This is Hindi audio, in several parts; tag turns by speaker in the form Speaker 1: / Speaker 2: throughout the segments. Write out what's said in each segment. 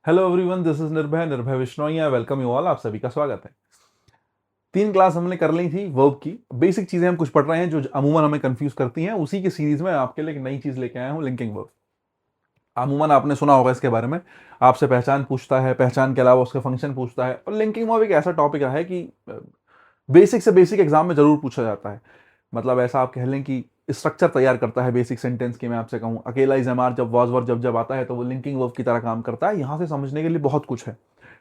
Speaker 1: हेलो एवरीवन, दिस इज निर्भय विश्नोइया। Welcome you all. आप सभी का स्वागत है। 3 क्लास हमने कर ली थी वर्ब की। बेसिक चीजें हम कुछ पढ़ रहे हैं जो अमूमन हमें कंफ्यूज करती हैं। उसी की सीरीज में आपके लिए एक नई चीज लेके आया हूं, लिंकिंग वर्ब। अमूमन आपने सुना होगा इसके बारे में। आपसे पहचान पूछता है, पहचान के अलावा उसका फंक्शन पूछता है। और लिंकिंग वर्ब एक ऐसा टॉपिक है कि बेसिक से बेसिक एग्जाम में जरूर पूछा जाता है। मतलब ऐसा आप कह लें कि स्ट्रक्चर तैयार करता है बेसिक सेंटेंस की। मैं आपसे कहूं अकेला इजमार जब वाज वर्ब जब जब आता है तो वो लिंकिंग वर्ब की तरह काम करता है। यहां से समझने के लिए बहुत कुछ है।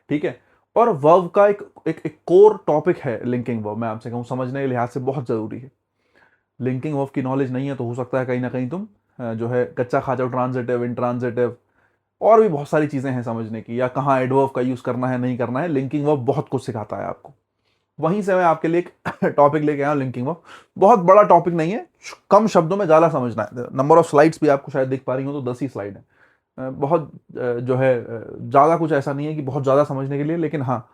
Speaker 1: ठीक है। और वर्ब का एक कोर टॉपिक है लिंकिंग वर्ब। मैं आपसे कहूं समझने के लिहाज से बहुत जरूरी है। लिंकिंग वर्ब की नॉलेज नहीं है तो हो सकता है कहीं ना कहीं तुम जो है कच्चा खा जाओ। ट्रांजिटिव, इंट्रांजिटिव और भी बहुत सारी चीजें हैं समझने की, या कहाँ एडवर्ब का यूज करना है नहीं करना है। लिंकिंग वर्ब बहुत कुछ सिखाता है आपको। वहीं से मैं आपके लिए एक टॉपिक लेके आया हूं, लिंकिंग वर्ब। बहुत बड़ा टॉपिक नहीं है, कम शब्दों में ज्यादा समझना है। नंबर ऑफ स्लाइड्स भी आपको शायद दिख पा रही हो तो 10 ही स्लाइड है। बहुत जो है ज्यादा कुछ ऐसा नहीं है कि बहुत ज्यादा समझने के लिए, लेकिन हाँ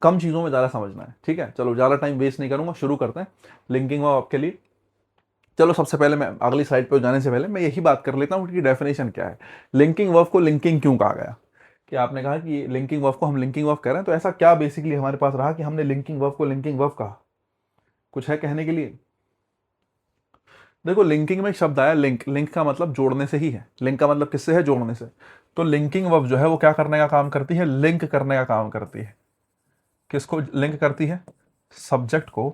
Speaker 1: कम चीजों में ज्यादा समझना है। ठीक है, चलो ज्यादा टाइम वेस्ट नहीं करूंगा, शुरू करते हैं लिंकिंग वर्ब आपके लिए। चलो सबसे पहले मैं अगली स्लाइड पर जाने से पहले मैं यही बात कर लेता हूँ कि डेफिनेशन क्या है। लिंकिंग वर्ब को लिंकिंग क्यों कहा गया? कि आपने कहा कि लिंकिंग वर्ब को हम लिंकिंग वर्ब कह रहे हैं, तो ऐसा क्या बेसिकली हमारे पास रहा कि हमने लिंकिंग वर्ब को लिंकिंग वर्ब कहा? कुछ है कहने के लिए? देखो, लिंकिंग में एक शब्द आया लिंक। लिंक का मतलब जोड़ने से ही है। लिंक का मतलब किससे है? जोड़ने से। तो लिंकिंग वर्ब जो है वो क्या करने का काम करती है? लिंक करने का काम करती है। किसको लिंक करती है? सब्जेक्ट को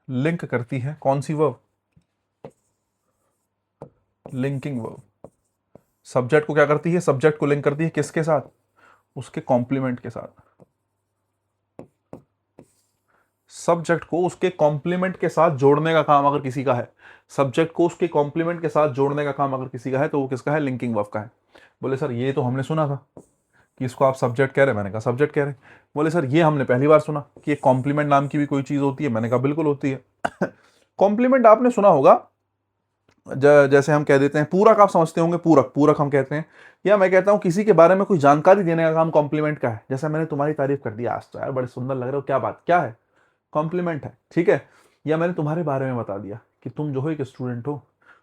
Speaker 1: लिंक करती है। कौन सी वर्ब? Linking verb. सब्जेक्ट को क्या करती है? सब्जेक्ट को लिंक करती है किसके साथ? उसके कॉम्प्लीमेंट के साथ। सब्जेक्ट को उसके कॉम्प्लीमेंट के साथ जोड़ने का काम अगर किसी का है, सब्जेक्ट को उसके कॉम्प्लीमेंट के साथ जोड़ने का काम अगर किसी का है, तो वो किसका है? लिंकिंग वर्ब का है। बोले सर ये तो हमने सुना था कि इसको आप सब्जेक्ट कह रहे हैं। मैंने कहा सब्जेक्ट कह रहे हैं। बोले सर ये हमने पहली बार सुना कि एक कॉम्प्लीमेंट नाम की भी कोई चीज होती है। मैंने कहा बिल्कुल होती है। कॉम्प्लीमेंट आपने सुना होगा। जैसे हम कह देते हैं पूरक, आप समझते होंगे पूरक। पूरक हम कहते हैं, या मैं कहता हूं किसी के बारे में कोई जानकारी देने का काम कॉम्प्लीमेंट का है। जैसे मैंने तुम्हारी तारीफ कर दी, आज तो यार बड़े सुंदर लग रहे हो, क्या बात, क्या है? कॉम्प्लीमेंट है। ठीक है। या मैंने तुम्हारे बारे में बता दिया कि तुम जो हो एक स्टूडेंट हो,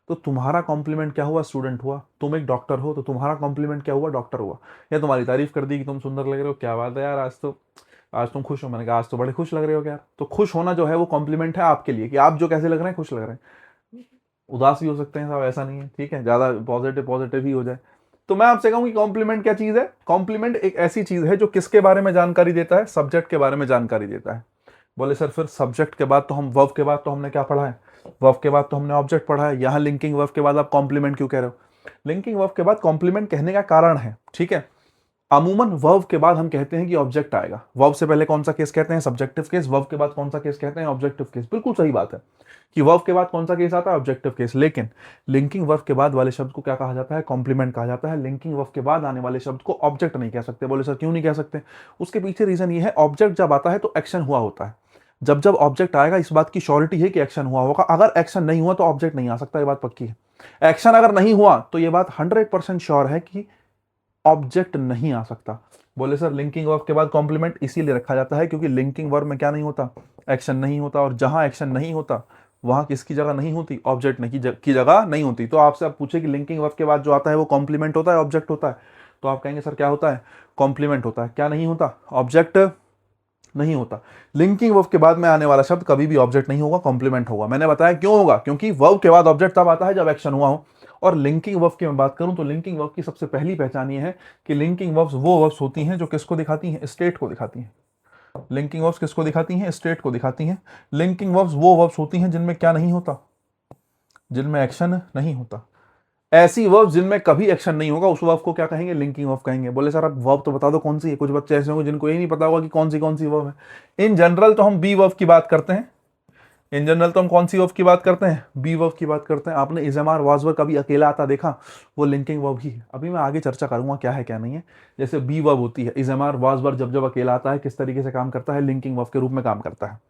Speaker 1: तो तुम्हारा कॉम्प्लीमेंट क्या हुआ? स्टूडेंट हुआ। तुम एक डॉक्टर हो तो तुम्हारा कॉम्प्लीमेंट क्या हुआ? डॉक्टर हुआ। या तुम्हारी तारीफ कर दी कि तुम सुंदर लग रहे हो, क्या बात है यार, आज तुम खुश हो। मैंने कहा आज तो बड़े खुश लग रहे हो यार। तो खुश होना जो है वो कॉम्प्लीमेंट है आपके लिए, कि आप जो कैसे लग रहे हैं, खुश लग रहे हैं। उदास भी हो सकते हैं साहब, ऐसा नहीं है। ठीक है, ज्यादा पॉजिटिव पॉजिटिव ही हो जाए। तो मैं आपसे कहूं कि कॉम्प्लीमेंट क्या चीज है? कॉम्प्लीमेंट एक ऐसी चीज है जो किसके बारे में जानकारी देता है? सब्जेक्ट के बारे में जानकारी देता है। बोले सर फिर सब्जेक्ट के बाद तो हम वर्ब के बाद तो हमने क्या पढ़ा है? वर्ब के बाद तो हमने ऑब्जेक्ट पढ़ा है। यहां लिंकिंग वर्ब के बाद आप कॉम्प्लीमेंट क्यों कह रहे हो? लिंकिंग वर्ब के बाद कॉम्प्लीमेंट कहने का कारण है, ठीक है, अमूमन वर्ब के बाद हम कहते हैं कि ऑब्जेक्ट आएगा। वर्ब से पहले कौन सा केस कहते हैं? Subjective case. वर्ब के बाद कौन सा केस कहते हैं? Objective case. बिल्कुल सही बात है कि वर्ब के बाद कौन सा केस आता है? Objective case. लेकिन लिंकिंग वर्ब के बाद वाले शब्द को क्या कहा जाता है? कॉम्प्लीमेंट कहा जाता है। लिंकिंग वर्ब के बाद आने वाले शब्द को ऑब्जेक्ट नहीं कह सकते। बोले सर क्यों नहीं कह सकते? उसके पीछे रीजन ये है, ऑब्जेक्ट जब आता है तो एक्शन हुआ होता है। जब जब ऑब्जेक्ट आएगा इस बात की श्योरिटी है कि एक्शन हुआ होगा। अगर एक्शन नहीं हुआ तो ऑब्जेक्ट नहीं आ सकता, ये बात पक्की है। एक्शन अगर नहीं हुआ तो ये बात 100% श्योर है कि ऑब्जेक्ट नहीं आ सकता। बोले सर लिंकिंग वर्ब के बाद कॉम्प्लीमेंट इसीलिए रखा जाता है क्योंकि लिंकिंग वर्ब में क्या नहीं होता? एक्शन नहीं होता। और जहां एक्शन नहीं होता वहां किसकी जगह नहीं होती? ऑब्जेक्ट नहीं की जगह नहीं होती। तो आपसे आप पूछे कि लिंकिंग वर्ब के बाद जो आता है वो कॉम्प्लीमेंट होता है, ऑब्जेक्ट होता है? तो आप कहेंगे सर क्या होता है? कॉम्प्लीमेंट होता है। क्या नहीं होता? ऑब्जेक्ट नहीं होता। लिंकिंग वर्ब के बाद में आने वाला शब्द कभी भी ऑब्जेक्ट नहीं होगा, कॉम्प्लीमेंट होगा। मैंने बताया क्यों होगा, क्योंकि वर्ब के बाद ऑब्जेक्ट तब आता है जब एक्शन हुआ हो। और लिंकिंग वर्ब की मैं बात करूं तो लिंकिंग वर्ब की सबसे पहली पहचान ये है कि लिंकिंग वर्ब्स वो वर्ब्स होती हैं जो किसको दिखाती हैं? स्टेट को दिखाती हैं। लिंकिंग वर्ब्स किसको दिखाती हैं? स्टेट को दिखाती हैं। लिंकिंग वर्ब्स वो वर्ब्स होती हैं जिनमें क्या नहीं होता? जिनमें एक्शन नहीं होता। ऐसी वर्ब जिनमें कभी एक्शन नहीं होगा उस वर्ब को क्या कहेंगे? लिंकिंग वर्ब कहेंगे। बोले सर अब वर्ब तो बता दो कौन सी है। कुछ बच्चे ऐसे होंगे जिनको ये नहीं पता होगा कि कौन सी वर्ब है। इन जनरल तो हम बी वर्ब की बात करते हैं। इन जनरल तो हम कौन सी वर्ब की बात करते हैं? बी वर्ब की बात करते हैं। आपने इजमार वाजवर कभी अकेला आता देखा? वो लिंकिंग वर्ब ही है। अभी मैं आगे चर्चा करूंगा क्या है क्या नहीं है। जैसे बी वर्ब होती है, इजमार वाजवर जब जब अकेला आता है किस तरीके से काम करता है? लिंकिंग वर्ब के रूप में काम करता है।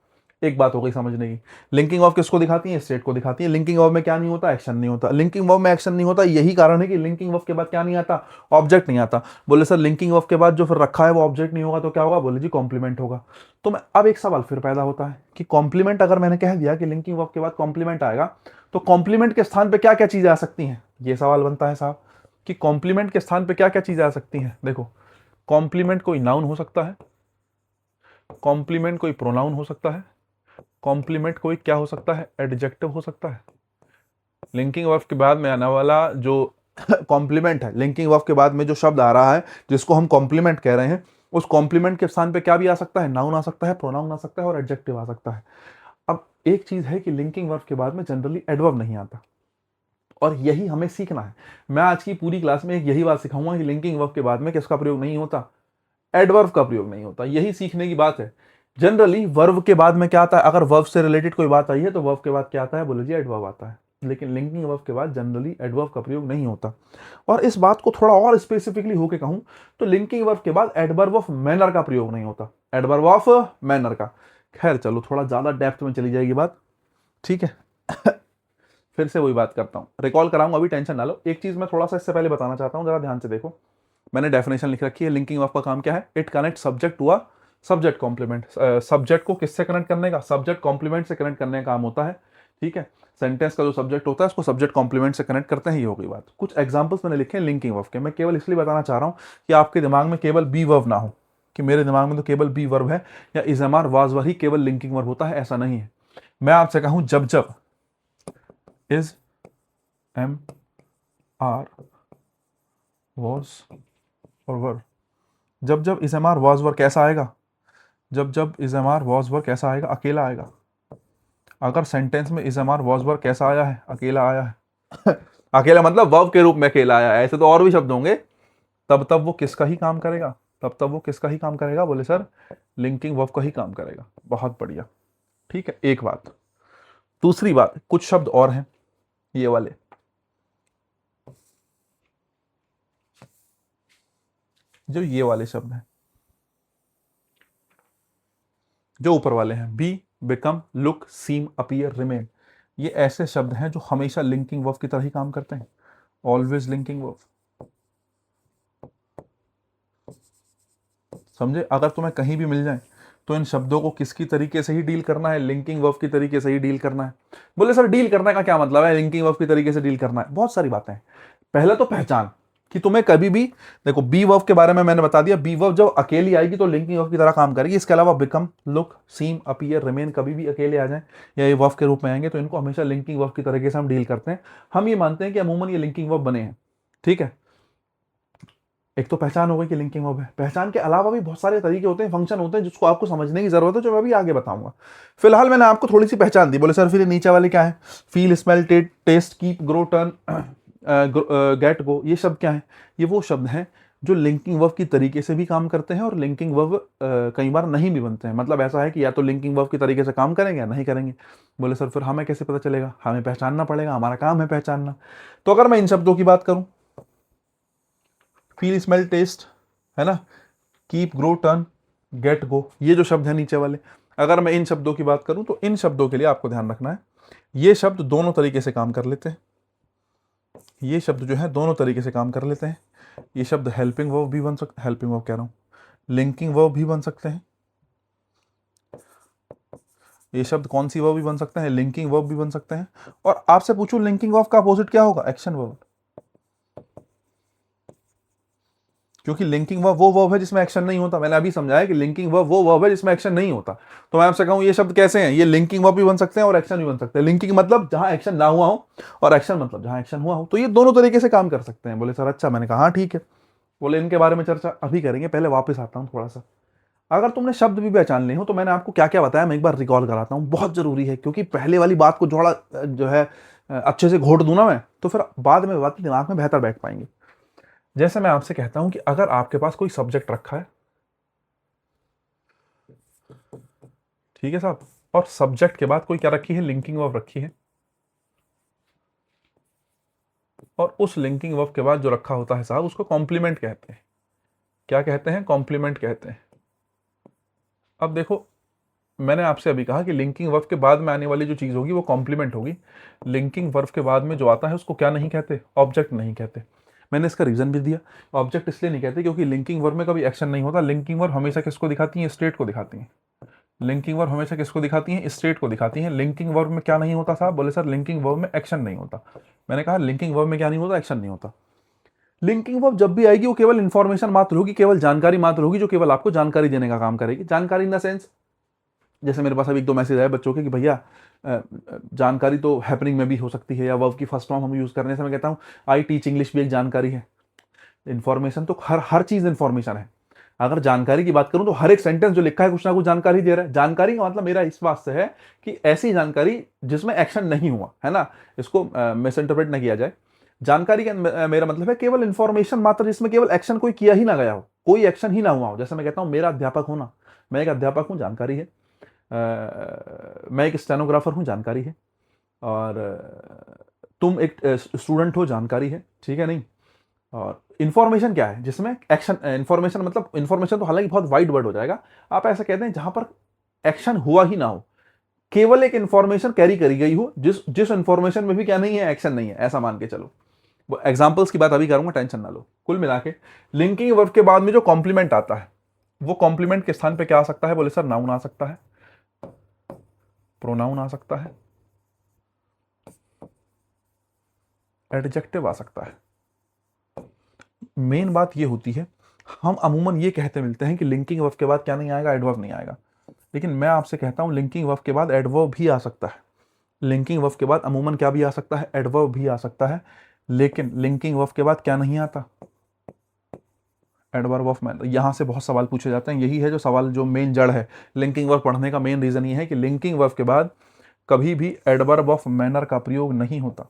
Speaker 1: एक बात हो गई समझने की। लिंकिंग वर्ब किसको दिखाती है? स्टेट को दिखाती है। लिंकिंग वर्ब में क्या नहीं होता? एक्शन नहीं होता। लिंकिंग वर्ब में एक्शन नहीं होता, यही कारण है कि लिंकिंग वर्ब के बाद क्या नहीं आता? ऑब्जेक्ट नहीं आता। बोले सर लिंकिंग वर्ब के बाद जो फिर रखा है वो ऑब्जेक्ट नहीं होगा तो क्या होगा? बोले जी कॉम्प्लीमेंट होगा। तो मैं अब एक सवाल फिर पैदा होता है कि कॉम्प्लीमेंट, अगर मैंने कह दिया कि लिंकिंग वर्ब के बाद कॉम्प्लीमेंट आएगा, तो कॉम्प्लीमेंट के स्थान पर क्या क्या चीजें आ सकती हैं? ये सवाल बनता है साहब कि कॉम्प्लीमेंट के स्थान पे क्या क्या चीजें आ सकती हैं। देखो, कॉम्प्लीमेंट कोई नाउन हो सकता है, कॉम्प्लीमेंट कोई प्रोनाउन हो सकता है, कॉम्प्लीमेंट कोई क्या हो सकता है, एडजेक्टिव हो सकता है। लिंकिंग वर्ब के बाद में आने वाला जो कॉम्प्लीमेंट है, लिंकिंग वर्ब के बाद में जो शब्द आ रहा है जिसको हम कॉम्प्लीमेंट कह रहे हैं, उस कॉम्प्लीमेंट के स्थान पे क्या भी आ सकता है, नाउन आ सकता है, प्रोनाउन आ सकता है और एडजेक्टिव आ सकता है। अब एक चीज है कि लिंकिंग वर्ब के बाद में जनरली एडवर्ब नहीं आता, और यही हमें सीखना है। मैं आज की पूरी क्लास में यही बात सिखाऊंगा कि लिंकिंग वर्ब के बाद में किसका प्रयोग नहीं होता, एडवर्ब का प्रयोग नहीं होता। यही सीखने की बात है। जनरली वर्ब के बाद में क्या आता है, अगर वर्ब से रिलेटेड कोई बात आई है तो वर्ब के बाद क्या आता है, बोले जी एडवर्ब आता है। लेकिन लिंकिंग वर्ब के बाद जनरली एडवर्ब का प्रयोग नहीं होता। और इस बात को थोड़ा और स्पेसिफिकली होके कहूं तो लिंकिंग वर्ब के बाद एडवर्ब ऑफ मैनर का प्रयोग नहीं होता, एडवर्ब ऑफ मैनर का। खैर चलो, थोड़ा ज्यादा डेप्थ में चली जाएगी बात, ठीक है। फिर से वही बात करता हूं, रिकॉल कराऊंगा, अभी टेंशन ना लो। एक चीज मैं थोड़ा सा इससे पहले बताना चाहता हूं, जरा ध्यान से देखो। मैंने डेफिनेशन लिख रखी है, लिंकिंग वर्ब का काम क्या है, इट कनेक्ट सब्जेक्ट हुआ सब्जेक्ट कॉम्प्लीमेंट। सब्जेक्ट को किससे कनेक्ट करने का, सब्जेक्ट कॉम्प्लीमेंट से कनेक्ट करने का काम होता है, ठीक है। सेंटेंस का जो सब्जेक्ट होता है उसको सब्जेक्ट कॉम्प्लीमेंट से कनेक्ट करते हैं, ये हो गई बात। कुछ एग्जांपल्स मैंने लिखे हैं लिंकिंग वर्ब के, मैं केवल इसलिए बताना चाह रहा हूं कि आपके दिमाग में केवल बी वर्ब ना हो, कि मेरे दिमाग में तो केवल बी वर्ब है या is am are was were ही केवल लिंकिंग वर्ब होता है, ऐसा नहीं है। मैं आपसे कहूं जब जब इज एम आर वॉज और वर, जब जब is am are was were कैसा आएगा, जब जब is am are was were कैसा आएगा, अकेला आएगा। अगर सेंटेंस में is am are was were कैसा आया है, अकेला आया है अकेला मतलब वर्ब के रूप में अकेला आया है, ऐसे तो और भी शब्द होंगे, तब तब वो किसका ही काम करेगा, तब तब वो किसका ही काम करेगा, बोले सर लिंकिंग वर्ब का ही काम करेगा। बहुत बढ़िया, ठीक है, एक बात। दूसरी बात, कुछ शब्द और हैं ये वाले, जो ये वाले शब्द हैं, जो ऊपर वाले हैं, बी, बिकम, लुक, सीम, अपीयर, रिमेन, ये ऐसे शब्द हैं जो हमेशा लिंकिंग वर्ब की तरह ही काम करते हैं, ऑलवेज लिंकिंग वर्ब। समझे, अगर तुम्हें कहीं भी मिल जाए तो इन शब्दों को किसकी तरीके से ही डील करना है, लिंकिंग वर्ब की तरीके से ही डील करना है। बोले सर डील करने का क्या मतलब है, लिंकिंग वर्ब की तरीके से डील करना है, बहुत सारी बातें हैं। पहले तो पहचान कि तुम्हें कभी भी, देखो बी वर्ब के बारे में मैंने बता दिया, बी वर्ब जब अकेली आएगी तो लिंकिंग वर्ब की तरह काम करेगी। इसके अलावा बिकम, लुक, सीम, अपीयर, रिमेन कभी भी अकेले आ जाए या ये वर्ब के रूप में आएंगे तो इनको हमेशा लिंकिंग वर्ब की तरीके से हम डील करते हैं। हम ये मानते हैं कि अमूमन ये लिंकिंग वर्ब बने हैं, ठीक है। एक तो पहचान हो गई कि लिंकिंग वर्ब है। पहचान के अलावा भी बहुत सारे तरीके होते हैं, फंक्शन होते हैं जिसको आपको समझने की जरूरत है, जो मैं भी आगे बताऊंगा। फिलहाल मैंने आपको थोड़ी सी पहचान दी। बोले सर फिर नीचे वाले क्या है, feel, smell, taste, keep, grow, turn, get, go, ये शब्द क्या है, ये वो शब्द हैं जो लिंकिंग वर्ब की तरीके से भी काम करते हैं और लिंकिंग वर्ब कई बार नहीं भी बनते हैं। मतलब ऐसा है कि या तो लिंकिंग वर्ब की तरीके से काम करेंगे या नहीं करेंगे। बोले सर फिर हमें कैसे पता चलेगा, हमें पहचानना पड़ेगा, हमारा काम है पहचानना। तो अगर मैं इन शब्दों की बात करूं, फील, स्मेल, टेस्ट, है ना, keep, grow, turn, get, go, ये जो शब्द है नीचे वाले, अगर मैं इन शब्दों की बात करूं तो इन शब्दों के लिए आपको ध्यान रखना है, ये शब्द दोनों तरीके से काम कर लेते हैं। ये शब्द जो है दोनों तरीके से काम कर लेते हैं। ये शब्द हेल्पिंग वर्ब भी बन सकते, हेल्पिंग वर्ब कह रहा हूं, लिंकिंग वर्ब भी बन सकते हैं। ये शब्द कौन सी वर्ब भी बन सकते हैं, लिंकिंग वर्ब भी बन सकते हैं। और आपसे पूछूं लिंकिंग वर्ब का अपोजिट क्या होगा, एक्शन वर्ब। क्योंकि लिंकिंग वर्ब वो वर्ब है जिसमें एक्शन नहीं होता। मैंने अभी समझाया कि लिंकिंग वर्ब वो वर्ब है जिसमें एक्शन नहीं होता। तो मैं आपसे कहूं ये शब्द कैसे हैं, ये लिंकिंग वर्ब भी बन सकते हैं और एक्शन भी बन सकते हैं। लिंकिंग मतलब जहां एक्शन ना हुआ हो, और एक्शन मतलब जहां एक्शन हुआ हो। तो ये दोनों तरीके से काम कर सकते हैं। बोले सर अच्छा, मैंने कहा हाँ ठीक है। बोले इनके बारे में चर्चा अभी करेंगे, पहले वापस आता हूँ थोड़ा सा। अगर तुमने शब्द भी पहचान लिए हो तो मैंने आपको क्या क्या बताया मैं एक बार रिकॉल कराता हूँ, बहुत जरूरी है। क्योंकि पहले वाली बात को थोड़ा जो है अच्छे से घोट दूं ना मैं, तो फिर बाद में बात दिमाग में बेहतर बैठ पाएंगे। जैसे मैं आपसे कहता हूं कि अगर आपके पास कोई सब्जेक्ट रखा है, ठीक है साहब, और सब्जेक्ट के बाद कोई क्या रखी है, लिंकिंग वर्ब रखी है, और उस लिंकिंग वर्ब के बाद जो रखा होता है साहब उसको कॉम्प्लीमेंट कहते हैं। क्या कहते हैं, कॉम्प्लीमेंट कहते हैं। अब देखो, मैंने आपसे अभी कहा कि लिंकिंग वर्ब के बाद में आने वाली जो चीज होगी वो कॉम्प्लीमेंट होगी। लिंकिंग वर्ब के बाद में जो आता है उसको क्या नहीं कहते, ऑब्जेक्ट नहीं कहते। मैंने इसका रीजन भी दिया, ऑब्जेक्ट इसलिए नहीं कहते क्योंकि लिंकिंग वर्ब में कभी एक्शन नहीं होता। लिंकिंग वर्ब हमेशा किसको दिखाती है, स्टेट को दिखाती है। लिंकिंग वर्ब हमेशा किसको दिखाती है, स्टेट को दिखाती है। लिंकिंग वर्ब में क्या नहीं होता साहब, बोले सर लिंकिंग वर्ब में एक्शन नहीं होता। मैंने कहा लिंकिंग वर्ब में क्या नहीं होता, एक्शन नहीं होता। लिंकिंग वर्ब जब भी आएगी वो केवल इंफॉर्मेशन मात्र होगी, केवल जानकारी मात्र होगी, जो केवल आपको जानकारी देने का काम करेगी। जानकारी इन द सेंस, जैसे मेरे पास अभी 1-2 मैसेज आए बच्चों के कि भैया जानकारी तो हैपनिंग में भी हो सकती है, या वर्ब की फर्स्ट फॉर्म हम यूज करने से मैं कहता हूँ आई टीच इंग्लिश भी एक जानकारी है। इन्फॉर्मेशन तो हर चीज इन्फॉर्मेशन है। अगर जानकारी की बात करूं तो हर एक सेंटेंस जो लिखा है कुछ ना कुछ जानकारी दे रहा है। जानकारी का मतलब मेरा इस बात से है कि ऐसी जानकारी जिसमें एक्शन नहीं हुआ है ना, इसको मिस इंटरप्रेट ना किया जाए। जानकारी का मेरा मतलब है केवल इन्फॉर्मेशन मात्र जिसमें केवल एक्शन कोई किया ही ना गया हो, कोई एक्शन ही ना हुआ हो। जैसे मैं कहता हूं मेरा अध्यापक होना, मैं एक अध्यापक हूं, जानकारी है। मैं एक स्टेनोग्राफर हूं, जानकारी है। और तुम एक स्टूडेंट हो, जानकारी है, ठीक है नहीं। और इन्फॉर्मेशन क्या है जिसमें एक्शन, इन्फॉर्मेशन मतलब इन्फॉर्मेशन तो हालांकि बहुत वाइड वर्ड हो जाएगा, आप ऐसा कहते हैं जहां पर एक्शन हुआ ही ना हो, केवल एक इन्फॉर्मेशन कैरी करी गई हो, जिस जिस इन्फॉर्मेशन में भी क्या नहीं है, एक्शन नहीं है, ऐसा मान के चलो। वो एग्जांपल्स की बात अभी करूंगा, टेंशन ना लो। कुल मिला के लिंकिंग वर्ब के बाद में जो कॉम्प्लीमेंट आता है, वो कॉम्प्लीमेंट के स्थान पे क्या आ सकता है? बोले सर नाउन आ सकता है, प्रोनाउन आ सकता है, एडजेक्टिव आ सकता है। मेन बात ये होती है, हम अमूमन ये कहते मिलते हैं कि लिंकिंग वर्ब के बाद क्या नहीं आएगा? एडवर्ब नहीं आएगा। लेकिन मैं आपसे कहता हूं लिंकिंग वर्ब के बाद एडवर्ब भी आ सकता है। लिंकिंग वर्ब के बाद अमूमन क्या भी आ सकता है? एडवर्ब भी आ सकता है। लेकिन लिंकिंग वर्ब के बाद क्या नहीं आता? Adverb of manner. यहां से बहुत सवाल पूछे जाते हैं, यही है जो सवाल, जो मेन जड़ है लिंकिंग वर्ब पढ़ने का। मेन रीजन ये है कि लिंकिंग वर्ब के बाद कभी भी एडवर्ब ऑफ मैनर का प्रयोग नहीं होता।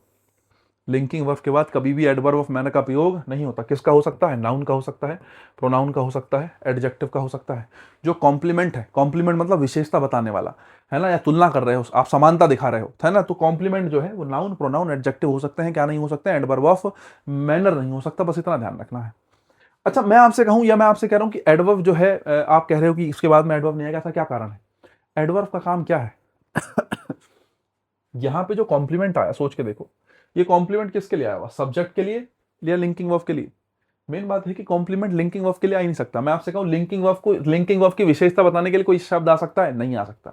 Speaker 1: लिंकिंग वर्ब के बाद कभी भी एडवर्ब ऑफ मैनर का प्रयोग नहीं होता। किसका हो सकता है? नाउन का हो सकता है, प्रोनाउन का हो सकता है, एडजेक्टिव का हो सकता है। जो कॉम्प्लीमेंट है, कॉम्प्लीमेंट मतलब विशेषता बताने वाला है ना, या तुलना कर रहे हो आप, समानता दिखा रहे हो, है ना, तो कॉम्प्लीमेंट जो है वो नाउन, प्रोनाउन, एडजेक्टिव हो सकते हैं। क्या नहीं हो सकते हैं? एडवर्ब ऑफ मैनर नहीं हो सकता, बस इतना ध्यान रखना है। अच्छा, मैं आपसे कहूं, या मैं आपसे कह रहा हूं कि एडवर्ब जो है, आप कह रहे हो कि इसके बाद में एडवर्ब नहीं आएगा, ऐसा क्या कारण है? एडवर्ब का काम क्या है? यहां पे जो कॉम्प्लीमेंट आया, सोच के देखो, ये कॉम्प्लीमेंट किसके लिए आया हुआ? सब्जेक्ट के लिए या लिंकिंग वर्ब के लिए? मेन बात है कि कॉम्प्लीमेंट लिंकिंग वर्ब के लिए आ ही नहीं सकता। मैं आपसे कहूं लिंकिंग वर्ब को, लिंकिंग वर्ब की विशेषता बताने के लिए कोई शब्द आ सकता है? नहीं आ सकता।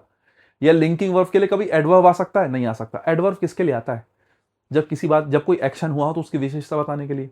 Speaker 1: या लिंकिंग वर्ब के लिए कभी एडवर्ब आ सकता है? नहीं आ सकता। एडवर्ब किसके लिए आता है? जब किसी बात, जब कोई एक्शन हुआ हो तो उसकी विशेषता बताने के लिए।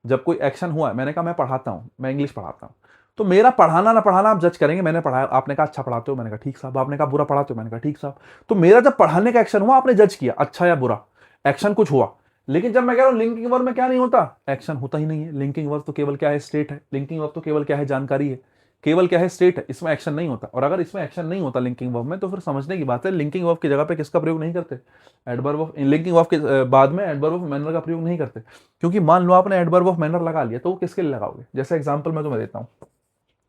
Speaker 1: जब कोई एक्शन हुआ है, मैंने कहा मैं पढ़ाता हूं, मैं इंग्लिश पढ़ाता हूं, तो मेरा पढ़ाना ना पढ़ाना आप जज करेंगे। मैंने पढ़ाया, आपने कहा अच्छा पढ़ाते हो, मैंने कहा ठीक साहब। आपने कहा बुरा पढ़ाते हो, मैंने कहा ठीक साहब। तो मेरा जब पढ़ाने का एक्शन हुआ, आपने जज किया अच्छा या बुरा, एक्शन कुछ हुआ। लेकिन जब मैं कह रहा हूं लिंकिंग वर्ब में क्या नहीं होता? एक्शन होता ही नहीं है। लिंकिंग वर्ब तो केवल क्या है? स्टेट है। लिंकिंग वर्ब तो केवल क्या है? जानकारी है। केवल क्या है? स्टेट है। इसमें एक्शन नहीं होता। और अगर इसमें एक्शन नहीं होता लिंकिंग वर्ब में, तो फिर समझने की बात है लिंकिंग वर्ब की जगह पे किसका प्रयोग नहीं करते? एडवर्ब ऑफ, लिंकिंग वर्ब के बाद में एडवर्ब ऑफ मैनर का प्रयोग नहीं करते। क्योंकि मान लो आपने एडवर्ब ऑफ मैनर लगा लिया, तो वो किसके लिए लगाओगे? जैसे एग्जांपल मैं तुम्हें देता हूं,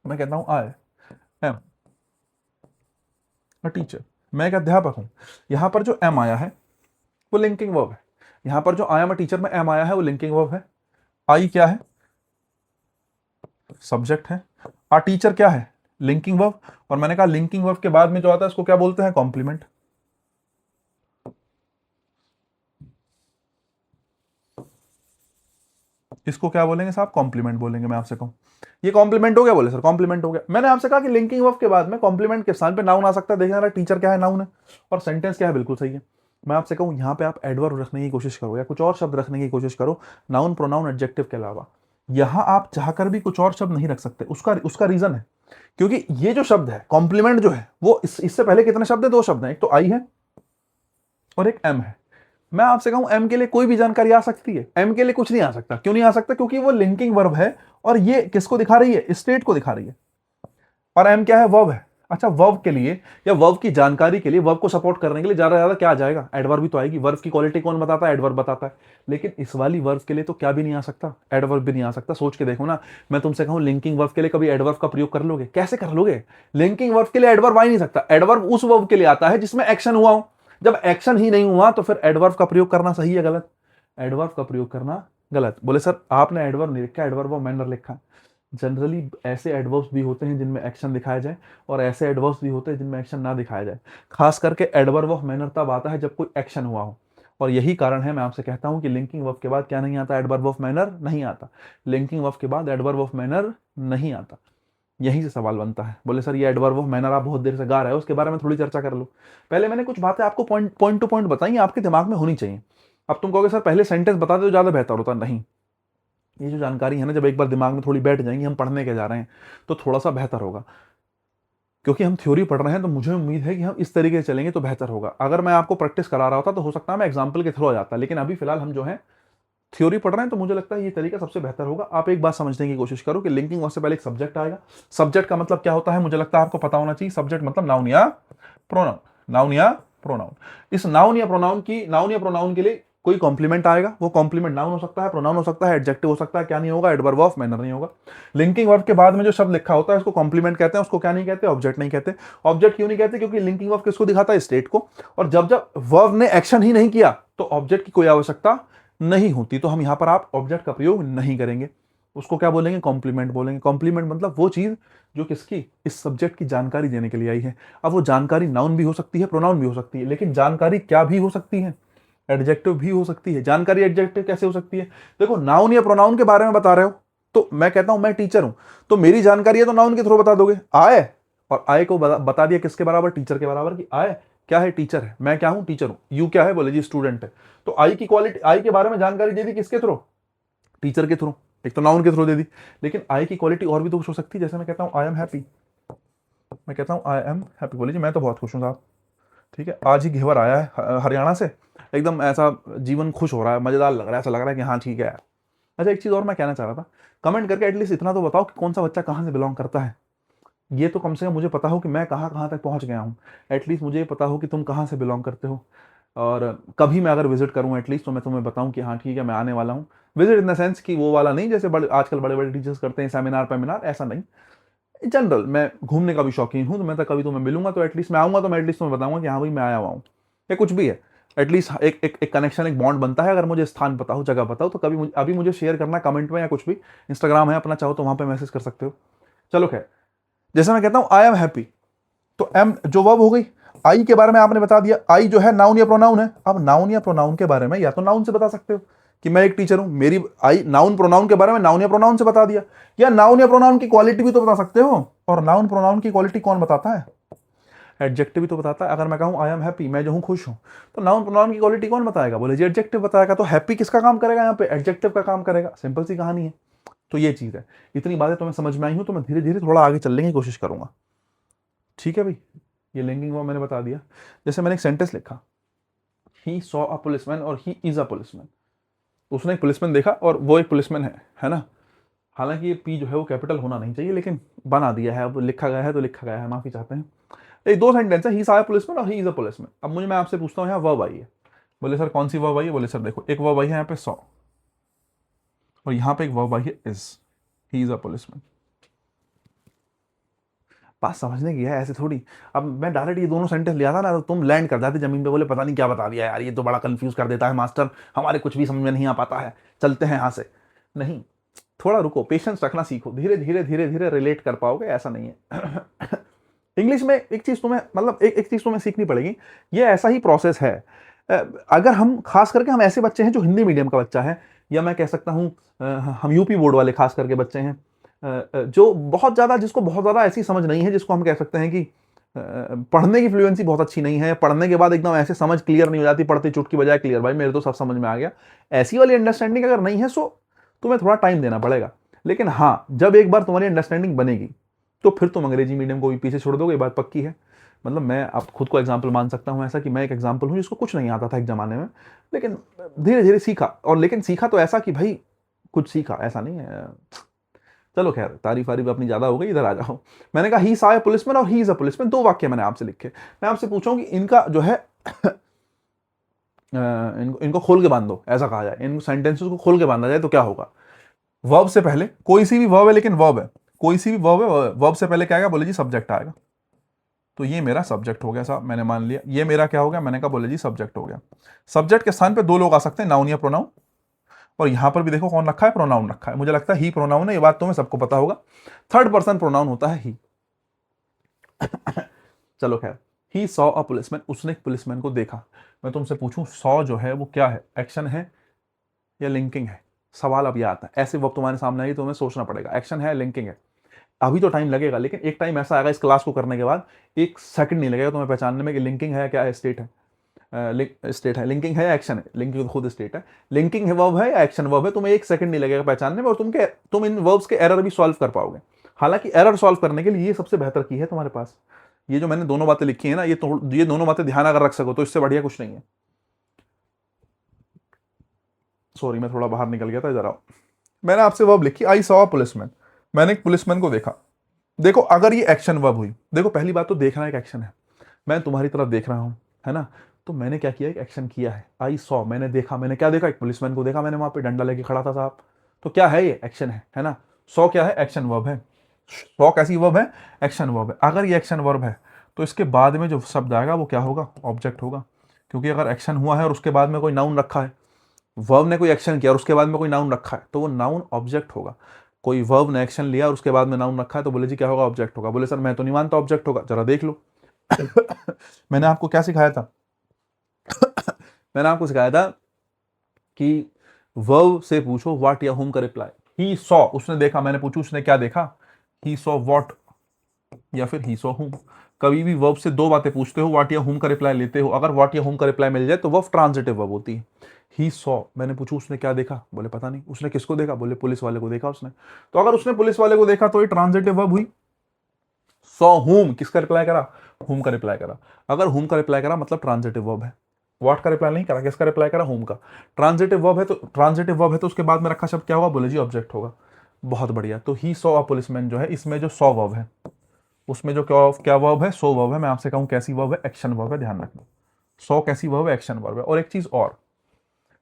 Speaker 1: मैं कहता हूं आई एम अ टीचर, मैं एक अध्यापक हूं। यहां पर जो एम आया है वो लिंकिंग वर्ब है। यहां पर जो आई एम अ टीचर में एम आया है वो लिंकिंग वर्ब है। आई क्या है? सब्जेक्ट है। आ टीचर क्या है? Linking verb. और मैंने कहा लिंकिंग वर्ब के बाद में जो आता है उसको क्या बोलते हैं? कॉम्प्लीमेंट। इसको क्या बोलेंगे साहब? कॉम्प्लीमेंट बोलेंगे। मैं आपसे कहूं ये कॉम्प्लीमेंट हो गया? बोले सर कॉम्प्लीमेंट हो गया। मैंने आपसे कहा कि लिंकिंग वर्ब के बाद में कॉम्प्लीमेंट के स्थान पे नाउन आ सकता है। देखना, टीचर क्या है? नाउन है। और सेंटेंस क्या है? बिल्कुल सही है। मैं आपसे कहूं यहां पे आप एडवर्ब रखने की कोशिश करो या कुछ और शब्द रखने की कोशिश करो, नाउन, प्रोनाउन, एडजेक्टिव के अलावा। यहां आप चाहकर भी कुछ और शब्द नहीं रख सकते। उसका उसका रीजन है, क्योंकि ये जो शब्द है कॉम्प्लीमेंट जो है, वो इससे पहले कितने शब्द है? 2 शब्द हैं, एक तो आई है और एक एम है। मैं आपसे कहूं एम के लिए कोई भी जानकारी आ सकती है? एम के लिए कुछ नहीं आ सकता। क्यों नहीं आ सकता? क्योंकि वो लिंकिंग वर्ब है, और ये किसको दिखा रही है? स्टेट को दिखा रही है। और एम क्या है? वर्ब है। अच्छा, वर्ब के लिए या वर्ब की जानकारी के लिए, वर्ब को सपोर्ट करने के लिए ज्यादा ज्यादा क्या आ जाएगा? एडवर्ब भी तो आएगी। वर्ब की क्वालिटी कौन बताता है? एडवर्ब बताता है। लेकिन इस वाली वर्ब के लिए तो क्या भी नहीं आ सकता? एडवर्ब भी नहीं आ सकता। सोच के देखो ना, मैं तुमसे कहूं लिंकिंग वर्ब के लिए कभी एडवर्ब का प्रयोग कर लोगे? कैसे कर लोगे? लिंकिंग वर्ब के लिए एडवर्ब आ ही नहीं सकता। एडवर्ब उस वर्ब के लिए आता है जिसमें एक्शन हुआ हो। जब एक्शन ही नहीं हुआ तो फिर एडवर्ब का प्रयोग करना सही है गलत? एडवर्ब का प्रयोग करना गलत। बोले सर आपने एडवर्ब नहीं लिखा, एडवर्ब ऑफ मैनर लिखा। जनरली ऐसे एडवर्ब्स भी होते हैं जिनमें एक्शन दिखाया जाए, और ऐसे एडवर्ब्स भी होते हैं जिनमें एक्शन ना दिखाया जाए। खास करके एडवर्ब ऑफ मैनर तब आता है जब कोई एक्शन हुआ हो। और यही कारण है मैं आपसे कहता हूं कि लिंकिंग वर्ब के बाद क्या नहीं आता? एडवर्ब ऑफ मैनर नहीं आता। लिंकिंग वर्ब के बाद एडवर्ब ऑफ मैनर नहीं आता। यहीं से सवाल बनता है। बोले सर ये एडवर्ब ऑफ मैनर आप बहुत देर से गा रहे हो, उसके बारे में थोड़ी चर्चा कर लो। पहले मैंने कुछ बातें आपको पॉइंट टू पॉइंट बताई, आपके दिमाग में होनी चाहिए। अब तुम कहोगे सर पहले सेंटेंस बता दो ज्यादा बेहतर होता। नहीं, ये जो जानकारी है ना, जब एक बार दिमाग में थोड़ी बैठ जाएंगी, हम पढ़ने के जा रहे हैं तो थोड़ा सा बेहतर होगा, क्योंकि हम थ्योरी पढ़ रहे हैं तो मुझे उम्मीद है कि हम इस तरीके से चलेंगे तो बेहतर होगा। अगर मैं आपको प्रैक्टिस करा रहा होता तो हो सकता है मैं एग्जाम्पल के थ्रू आ जाता, लेकिन अभी फिलहाल हम जो है थ्योरी पढ़ रहे हैं, तो मुझे लगता है ये तरीका सबसे बेहतर होगा। आप एक बात समझने की कोशिश करो कि लिंकिंग वर्ब से पहले एक सब्जेक्ट आएगा। सब्जेक्ट का मतलब क्या होता है, मुझे लगता है आपको पता होना चाहिए। सब्जेक्ट मतलब नाउन या प्रोनाउन, नाउन या प्रोनाउन। इस नाउन या प्रोनाउन के लिए कोई कॉम्प्लीमेंट आएगा। वो कॉम्प्लीमेंट नाउन हो सकता है, प्रोनाउन हो सकता है, एडजेक्टिव हो सकता है। क्या नहीं होगा, एडवर्ब ऑफ मैनर नहीं होगा। लिंकिंग वर्ब के बाद में जो शब्द लिखा होता है उसको कॉम्प्लीमेंट कहते हैं। उसको क्या नहीं कहते, ऑब्जेक्ट नहीं कहते। ऑब्जेक्ट क्यों नहीं कहते, क्योंकि लिंकिंग वर्ब किसको दिखाता है, स्टेट को। और जब जब वर्ब ने एक्शन ही नहीं किया तो ऑब्जेक्ट की कोई आवश्यकता नहीं होती, तो हम यहां पर आप ऑब्जेक्ट का प्रयोग नहीं करेंगे। उसको क्या बोलेंगे, कॉम्प्लीमेंट बोलेंगे। कॉम्प्लीमेंट मतलब वो चीज जो किसकी, इस सब्जेक्ट की जानकारी देने के लिए आई है। अब वो जानकारी नाउन भी हो सकती है, प्रोनाउन भी हो सकती है, लेकिन जानकारी क्या भी हो सकती है, एडजेक्टिव भी हो सकती है। जानकारी एडजेक्टिव कैसे हो सकती है, देखो नाउन या प्रोनाउन के बारे में बता रहे हो तो मैं कहता हूं मैं टीचर हूं, तो मेरी जानकारी है तो नाउन के थ्रू बता दोगे। आए, और आए को बता दिया किसके बराबर, टीचर के बराबर, कि आए क्या है, टीचर है। मैं क्या हूं, टीचर हूं। यू क्या है, बोले जी स्टूडेंट है। तो आई की क्वालिटी, आई के बारे में जानकारी दे दी किसके थ्रू, टीचर के थ्रू। एक तो नाउन के थ्रू दे दी, लेकिन आई की क्वालिटी और भी तो कुछ हो सकती है। जैसे मैं कहता हूं आई एम हैप्पी, मैं कहता हूं आई एम हैप्पी, बोले जी मैं तो बहुत खुश हूं साहब। ठीक है, आज ही घेवर आया है हरियाणा से, एकदम ऐसा जीवन खुश हो रहा है, मजेदार लग रहा है, ऐसा लग रहा है कि हाँ ठीक है यार। अच्छा एक चीज और मैं कहना चाह रहा था, कमेंट करके एटलीस्ट इतना तो बताओ कि कौन सा बच्चा कहाँ से बिलोंग करता है। ये तो कम से कम मुझे पता हो कि मैं कहाँ कहाँ तक पहुंच गया हूँ। एटलीस्ट मुझे ये पता हो कि तुम कहाँ से बिलोंग करते हो, और कभी मैं अगर विजिट करूँ एटलीस्ट तो मैं तुम्हें बताऊं कि हाँ ठीक है मैं आने वाला हूँ। विजिट इन द सेंस कि वो वाला नहीं जैसे बड़े आजकल बड़े बड़े टीचर्स करते हैं, सेमिनार पेमिनार, ऐसा नहीं। जनरल मैं घूमने का भी शौकीन हूँ, तो मैं तो कभी तुम्हें मिलूंगा तो एटलीस्ट मैं आऊंगा तो मैं एटलीस्ट तुम्हें बताऊंगा कि हाँ भाई मैं आया हुआ हूँ, या कुछ भी है। एटलीस्ट एक कनेक्शन, एक बॉन्ड बनता है। अगर मुझे स्थान पता हो, जगह पता हो, तो कभी अभी मुझे शेयर करना कमेंट में या कुछ भी, इंस्टाग्राम है अपना, चाहो तो वहां पे मैसेज कर सकते हो। चलो खैर, जैसे मैं कहता हूँ आई एम हैप्पी, तो एम जो वर्ब हो गई। आई के बारे में आपने बता दिया, आई जो है नाउन या प्रोनाउन है। अब नाउन या प्रोनाउन के बारे में या तो नाउन से बता सकते हो कि मैं एक टीचर हूं, मेरी आई, नाउन प्रोनाउन के बारे में नाउन या प्रोनाउन से बता दिया, या नाउन या प्रोनाउन की क्वालिटी भी तो बता सकते हो। और नाउन प्रोनाउन की क्वालिटी कौन बताता है, एडजेक्टिव भी तो बताता है। अगर मैं कहूं आई एम हैप्पी, मैं जो हूं खुश हूं, तो नाउन प्रोनाउन की क्वालिटी कौन बताएगा, बोले जी एडजेक्टिव बताएगा। तो हैप्पी किसका काम करेगा यहाँ पे, एडजेक्टिव का काम करेगा। सिंपल सी कहानी है। तो ये चीज है, इतनी बातें तुम्हें समझ में आई हूं तो मैं धीरे धीरे थोड़ा आगे चलने की कोशिश करूंगा। ठीक है भाई, ये लिंकिंग वर्ब मैंने बता दिया। जैसे मैंने एक सेंटेंस लिखा, ही सॉ अ पुलिसमैन और ही इज अ पुलिसमैन। उसने एक पुलिसमैन देखा और वो एक पुलिसमैन है ना। हालांकि ये पी जो है वो कैपिटल होना नहीं चाहिए, लेकिन बना दिया है, अब लिखा गया है तो लिखा गया है, माफी चाहते हैं। ये दो सेंटेंस है, ही सॉ अ पुलिसमैन और ही इज अ पुलिसमैन। अब मुझे, मैं आपसे पूछता हूँ यहाँ वर्ब आई है, बोले सर कौन सी वर्ब आई है, बोले सर देखो एक वर्ब आई है यहाँ पे सॉ, और यहाँ पे एक वर्ब आई है is, he is a policeman. बात समझने की है, ऐसे थोड़ी। अब मैं डायरेक्ट ये दोनों सेंटेंस लिया था ना, तो तुम लैंड कर जाते जमीन पे, बोले पता नहीं क्या बता दिया यार, ये तो बड़ा कंफ्यूज कर देता है मास्टर, हमारे कुछ भी समझ में नहीं आ पाता है, चलते हैं यहाँ से। नहीं, थोड़ा रुको, पेशेंस रखना सीखो, धीरे धीरे धीरे धीरे रिलेट कर पाओगे, ऐसा नहीं है। इंग्लिश में एक चीज तुम्हें, मतलब एक चीज तुम्हें सीखनी पड़ेगी, ये ऐसा ही प्रोसेस है। अ, अगर हम, खास करके हम ऐसे बच्चे हैं जो हिंदी मीडियम का बच्चा है, या मैं कह सकता हूँ हम यूपी बोर्ड वाले खास करके बच्चे हैं, जो बहुत ज़्यादा, जिसको बहुत ज़्यादा ऐसी समझ नहीं है, जिसको हम कह सकते हैं कि पढ़ने की फ्लुएंसी बहुत अच्छी नहीं है, पढ़ने के बाद एकदम ऐसे समझ क्लियर नहीं हो जाती, पढ़ते चुट की बजाय क्लियर, भाई मेरे तो सब समझ में आ गया, ऐसी वाली अंडरस्टैंडिंग अगर नहीं है सो तुम्हें थोड़ा टाइम देना पड़ेगा। लेकिन हाँ, जब एक बार तुम्हारी अंडरस्टैंडिंग बनेगी तो फिर तुम अंग्रेजी मीडियम को भी पीछे छोड़ दोगे, ये बात पक्की है। मतलब मैं आप खुद को एग्जाम्पल मान सकता हूँ ऐसा, कि मैं एक एग्जाम्पल हूँ जिसको कुछ नहीं आता था एक जमाने में, लेकिन धीरे धीरे सीखा, और लेकिन सीखा तो ऐसा कि भाई कुछ सीखा, ऐसा नहीं है। चलो खैर, तारीफ वारीफ अपनी ज्यादा हो गई, इधर आ जाओ। मैंने कहा ही सॉ ए पुलिसमैन और ही इज अ पुलिसमैन, दो वाक्य मैंने आपसे लिखे। मैं आपसे पूछूं कि इनका जो है इनको खोल के बांध दो, ऐसा कहा जाए, इन सेंटेंसेस को खोल के बांधा जाए तो क्या होगा। वर्ब से पहले कोई सी भी वर्ब है, लेकिन वर्ब है, कोई सी भी वर्ब है, वर्ब से पहले क्या आएगा, बोले जी सब्जेक्ट आएगा। तो ये मेरा सब्जेक्ट हो गया साहब, मैंने मान लिया ये मेरा क्या हो गया, मैंने कहा बोले जी सब्जेक्ट हो गया। सब्जेक्ट के स्थान पे दो लोग आ सकते हैं, नाउन या प्रोनाउन। और यहां पर भी देखो कौन रखा है, प्रोनाउन रखा है। मुझे लगता है ही प्रोनाउन है, ये बात तुम्हें सबको पता होगा, थर्ड पर्सन प्रोनाउन होता है ही। चलो खैर, ही सॉ अ पुलिसमैन, उसने एक पुलिसमैन को देखा। मैं तुमसे पूछूं सॉ जो है वो क्या है, एक्शन है या लिंकिंग है। सवाल अब ये आता है, ऐसे वक्त तुम्हारे सामने आई तो तुम्हें सोचना पड़ेगा, एक्शन है लिंकिंग है। अभी तो टाइम लगेगा, लेकिन एक टाइम ऐसा आएगा इस क्लास को करने के बाद, एक सेकंड नहीं लगेगा तुम्हें पहचानने में कि लिंकिंग है क्या है, स्टेट है। स्टेट है, लिंकिंग है या एक्शन है, लिंकिंग खुद स्टेट है, लिंकिंग है वर्ब है या एक्शन वर्ब है, तुम्हें 1 सेकंड नहीं लगेगा पहचानने में और तुम इन वर्ब्स के एरर भी सॉल्व कर पाओगे। हालांकि एरर सॉल्व करने के लिए ये सबसे बेहतर की है तुम्हारे पास, ये जो मैंने दोनों बातें लिखी है ना, ये दोनों बातें ध्यान अगर रख सको तो इससे बढ़िया कुछ नहीं है। सॉरी मैं थोड़ा बाहर निकल गया था, इधर आओ। मैंने आपसे वर्ब लिखी आई सॉ अ पुलिसमैन, मैंने एक पुलिसमैन को देखा। देखो अगर ये एक्शन वर्ब हुई, देखो पहली बात तो देखना एक एक्शन है, मैं तुम्हारी तरफ देख रहा हूं, है ना, तो मैंने क्या किया, एक एक्शन किया है। आई सॉ, मैंने देखा, मैंने क्या देखा, एक पुलिसमैन को देखा मैंने, वहां पे डंडा लेके खड़ा था साहब, तो क्या है ये, एक्शन है ना। सॉ क्या है, एक्शन वर्ब है। सॉ कैसी वर्ब है, एक्शन वर्ब है। अगर ये एक्शन वर्ब है तो इसके बाद में जो शब्द आएगा वो क्या होगा, ऑब्जेक्ट होगा, क्योंकि अगर एक्शन हुआ है और उसके बाद में कोई नाउन रखा है, वर्ब ने कोई एक्शन किया और उसके बाद में कोई नाउन रखा है, तो वो नाउन ऑब्जेक्ट होगा। कोई वर्ब ने एक्शन लिया और उसके बाद में नाउन रखा है, तो बोले जी क्या होगा, ऑब्जेक्ट होगा। बोले सर मैं तो नहीं मानता ऑब्जेक्ट होगा, जरा देख लो। मैंने आपको क्या सिखाया था, मैंने आपको सिखाया था कि वर्ब से पूछो व्हाट या हुम का रिप्लाई। ही सॉ, उसने देखा, मैंने पूछू उसने क्या देखा, ही सॉ व्हाट या फिर ही सॉ हुम। कभी भी वर्ब से 2 बातें पूछते हो, व्हाट या हुम का रिप्लाई लेते हो, अगर व्हाट या हुम का रिप्लाई मिल जाए तो वर्ब ट्रांजिटिव वर्ब होती है। ही सॉ, मैंने पूछू उसने क्या देखा, बोले पता नहीं। उसने किसको देखा, बोले पुलिस वाले को देखा उसने। तो अगर उसने पुलिस वाले को देखा तो ये ट्रांजिटिव वर्ब हुई। सॉ हुम, किसका रिप्लाई करा, हुम का रिप्लाई करा। अगर हुम का रिप्लाई करा मतलब ट्रांजिटिव वर्ब है, व्हाट का रिप्लाई नहीं करा, किसका रिप्लाई करा, हुम का। ट्रांजिटिव वर्ब है तो उसके बाद में रखा शब्द क्या होगा, बोले जी ऑब्जेक्ट होगा। बहुत बढ़िया। तो ही सॉ अ पुलिसमैन जो है, इसमें जो सॉ वर्ब है, उसमें जो क्या क्या वर्ब है, सो वर्ब है। मैं आपसे कहूं कैसी वर्ब है, एक्शन वर्ब है, ध्यान रखना। सो कैसी वर्ब है, एक्शन वर्ब है। और एक चीज और,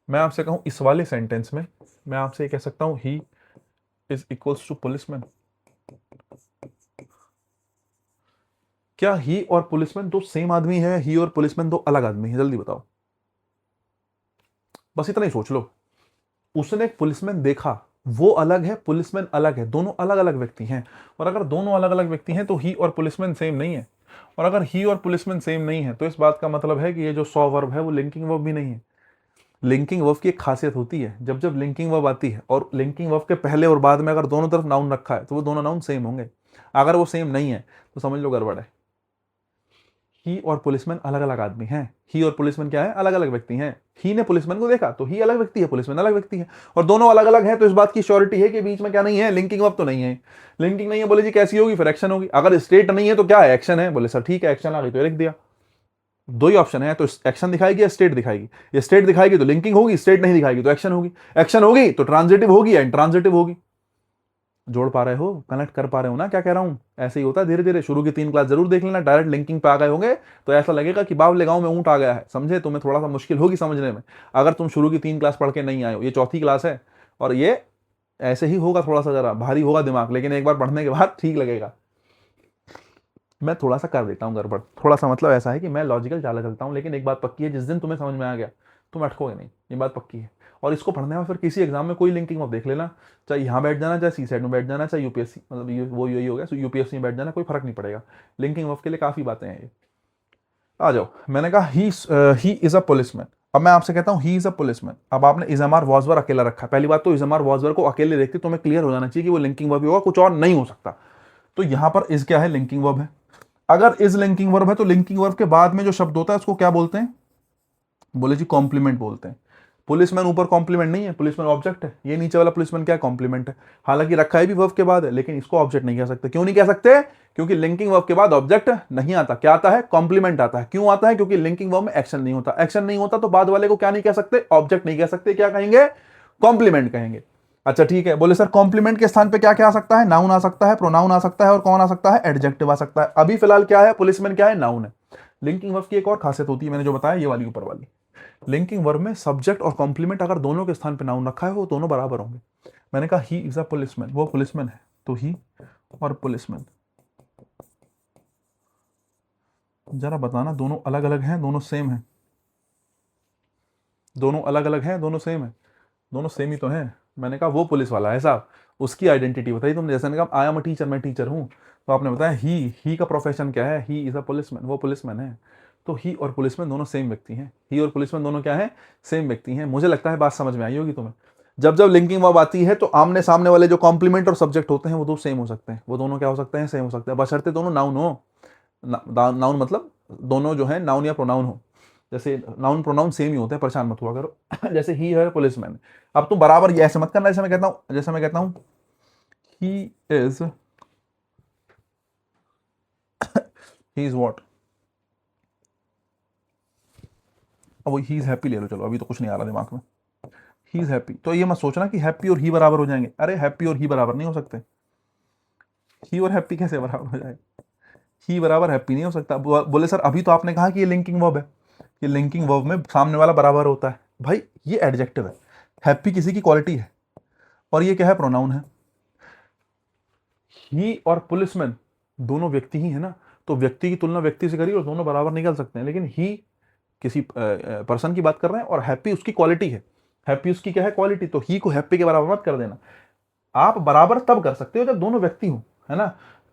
Speaker 1: मैं आपसे कहूं इस वाले सेंटेंस में मैं आपसे कह सकता हूं he is equals to policeman. क्या ही और पुलिसमैन दो सेम आदमी है, ही और पुलिसमैन दो अलग आदमी है, जल्दी बताओ। बस इतना ही सोच लो। उसने एक पुलिसमैन देखा, वो अलग है, पुलिसमैन अलग है, दोनों अलग अलग व्यक्ति हैं। और अगर दोनों अलग अलग व्यक्ति हैं तो ही और पुलिसमैन सेम नहीं है। और अगर ही और पुलिसमैन सेम नहीं है तो इस बात का मतलब है कि ये जो सॉ वर्ब है वो लिंकिंग वर्ब भी नहीं है। लिंकिंग वर्ब की एक खासियत होती है, जब जब लिंकिंग वर्ब आती है और लिंकिंग वर्ब के पहले और बाद में अगर दोनों तरफ नाउन रखा है तो वो दोनों नाउन सेम होंगे। अगर वो सेम नहीं है तो समझ लो गड़बड़ है। ही और पुलिसमैन अलग अलग आदमी हैं। ही और पुलिसमैन क्या है, अलग अलग व्यक्ति हैं। ही ने पुलिसमैन को देखा तो ही अलग व्यक्ति है, पुलिसमैन अलग व्यक्ति है, और दोनों अलग अलग हैं, तो इस बात की श्योरिटी है कि बीच में क्या नहीं है, लिंकिंग वर्ब तो नहीं है। लिंकिंग नहीं है, बोले जी कैसी होगी, फिर एक्शन होगी। अगर स्टेट नहीं है तो क्या है, एक्शन है। बोले सर ठीक है, एक्शन आ गई तो लिख दिया। 2 ही ऑप्शन है, तो एक्शन दिखाएगी या स्टेट दिखाएगी। ये स्टेट दिखाएगी तो लिंकिंग होगी, स्टेट नहीं दिखाएगी तो एक्शन होगी। एक्शन होगी तो ट्रांजिटिव होगी या इंट्रांजिटिव होगी। जोड़ पा रहे हो, कनेक्ट कर पा रहे हो ना क्या कह रहा हूं। ऐसे ही होता है धीरे धीरे। शुरू की 3 क्लास जरूर देख लेना, डायरेक्ट लिंकिंग पे आ गए होंगे तो ऐसा लगेगा कि बावले गांव में ऊंट आ गया है, समझे। तुम्हें थोड़ा सा मुश्किल होगी समझने में अगर तुम शुरू की 3 क्लास पढ़ के नहीं आए हो। ये 4थी क्लास है और ये ऐसे ही होगा, थोड़ा सा जरा भारी होगा दिमाग, लेकिन एक बार पढ़ने के बाद ठीक लगेगा। मैं थोड़ा सा कर देता हूँ गड़बड़, थोड़ा सा मतलब ऐसा है कि मैं लॉजिकल ज़्यादा चलता हूँ, लेकिन एक बात पक्की है, जिस दिन तुम्हें समझ में आ गया तुम अटकोगे नहीं, ये बात पक्की है। और इसको पढ़ने में फिर किसी एग्जाम में कोई लिंकिंग आप देख लेना, चाहे यहाँ बैठ जाना, चाहे सी साइड में बैठ जाना, चाहे यूपीएससी, मतलब ये वो यही हो गया, यूपीएससी में बैठ जाना, कोई फर्क नहीं पड़ेगा। लिंकिंग वर्ब के लिए काफ़ी बातें हैं ये। आ जाओ, मैंने कहा ही इज अ पुलिसमैन। अब मैं आपसे कहता हूँ ही इज अ पुलिसमैन। अब आपने इजमार वॉजवर अकेला रखा। पहली बात तो इजमार वॉजवर को अकेले देखते तुम्हें क्लियर हो जाना चाहिए कि वो लिंकिंग वर्ब होगा, कुछ और नहीं हो सकता। तो यहां पर इज क्या है, लिंकिंग वर्ब है। अगर इज लिंकिंग वर्ब है तो लिंकिंग वर्ब के बाद में जो शब्द होता है उसको क्या बोलते हैं, बोले जी कॉम्प्लीमेंट बोलते हैं। पुलिसमैन ऊपर कॉम्प्लीमेंट नहीं है, पुलिसमैन ऑब्जेक्ट है। ये नीचे वाला पुलिसमैन क्या है, कॉम्प्लीमेंट है। हालांकि रखा है भी वर्ब के बाद है, लेकिन इसको ऑब्जेक्ट नहीं कह सकते। क्यों नहीं कह सकते, क्योंकि लिंकिंग वर्ब के बाद ऑब्जेक्ट नहीं आता। क्या आता है, कॉम्प्लीमेंट आता है। क्यों आता है, क्योंकि लिंकिंग वर्ब में एक्शन नहीं होता। एक्शन नहीं होता तो बाद वाले को क्या नहीं कह सकते, ऑब्जेक्ट नहीं कह सकते, क्या कहेंगे, कॉम्प्लीमेंट कहेंगे। अच्छा ठीक है, बोले सर कॉम्प्लीमेंट के स्थान पे क्या क्या आ सकता है, नाउन आ सकता है, प्रोनाउन आ सकता है, और कौन आ सकता है, एडजेक्टिव आ सकता है। अभी फिलहाल क्या है, पुलिसमैन क्या है, नाउन है। लिंकिंग वर्ब की एक और खासियत होती है, मैंने जो बताया ये वाली ऊपर वाली। लिंकिंग वर्ब में सब्जेक्ट और कॉम्प्लीमेंट अगर दोनों के स्थान पे नाउन रखा है वो दोनों बराबर होंगे। मैंने कहा ही इज अ पुलिसमैन, वो पुलिसमैन है, तो ही और पुलिसमैन जरा बताना, दोनों अलग अलग हैं, दोनों सेम है, दोनों अलग अलग हैं, दोनों सेम है, दोनों सेम ही तो हैं। मैंने कहा वो पुलिस वाला है साहब, उसकी आइडेंटिटी बताई तुमने। जैसे मैंने कहा आई एम अ टीचर, मैं टीचर हूं, तो आपने बताया ही का प्रोफेशन क्या है, ही इज अ पुलिसमैन, वो पुलिसमैन है। तो ही और पुलिसमैन दोनों सेम व्यक्ति हैं। ही और पुलिसमैन दोनों क्या है, सेम व्यक्ति हैं। मुझे लगता है बात समझ में आई होगी तुम्हें। जब जब लिंकिंग वर्ब आती है तो आमने सामने वाले जो कॉम्प्लीमेंट और सब्जेक्ट होते हैं वो दो सेम हो सकते हैं। वो दोनों क्या हो सकते हैं, सेम हो सकते हैं, बशर्ते दोनों नाउन हो। नाउन मतलब दोनों जो है नाउन या प्रोनाउन हो। जैसे नाउन प्रोनाउन सेम ही होते हैं, परेशान मत हुआ करो। जैसे ही है पुलिसमैन, अब तुम बराबर ये ऐसे मत करना जैसे मैं कहता हूँ ही इज व्हाट, अब वो ही इज हैप्पी ले लो, चलो अभी तो कुछ नहीं आ रहा दिमाग में। ही इज हैप्पी, तो ये मत सोचना कि हैप्पी और ही बराबर हो जाएंगे, अरे हैप्पी और ही बराबर नहीं हो सकते। ही और हैप्पी कैसे बराबर हो जाए, ही बराबर हैप्पी नहीं हो सकता। बोले सर अभी तो आपने कहा कि ये लिंकिंग वर्ब है, ये लिंकिंग वर्ब में सामने वाला बराबर होता है। भाई ये एडजेक्टिव है, हैप्पी किसी की क्वालिटी है, और ये क्या है, प्रोनाउन है। ही और पुलिसमैन दोनों व्यक्ति ही है ना, तो व्यक्ति की तुलना व्यक्ति से करिए और दोनों बराबर निकल सकते हैं। लेकिन ही किसी पर्सन की बात कर रहे हैं और हैप्पी उसकी क्वालिटी है, हैप्पी उसकी क्या है, क्वालिटी, तो ही को हैप्पी के बराबर मत कर देना। आप बराबर तब कर सकते हो जब दोनों व्यक्ति हो, है ना,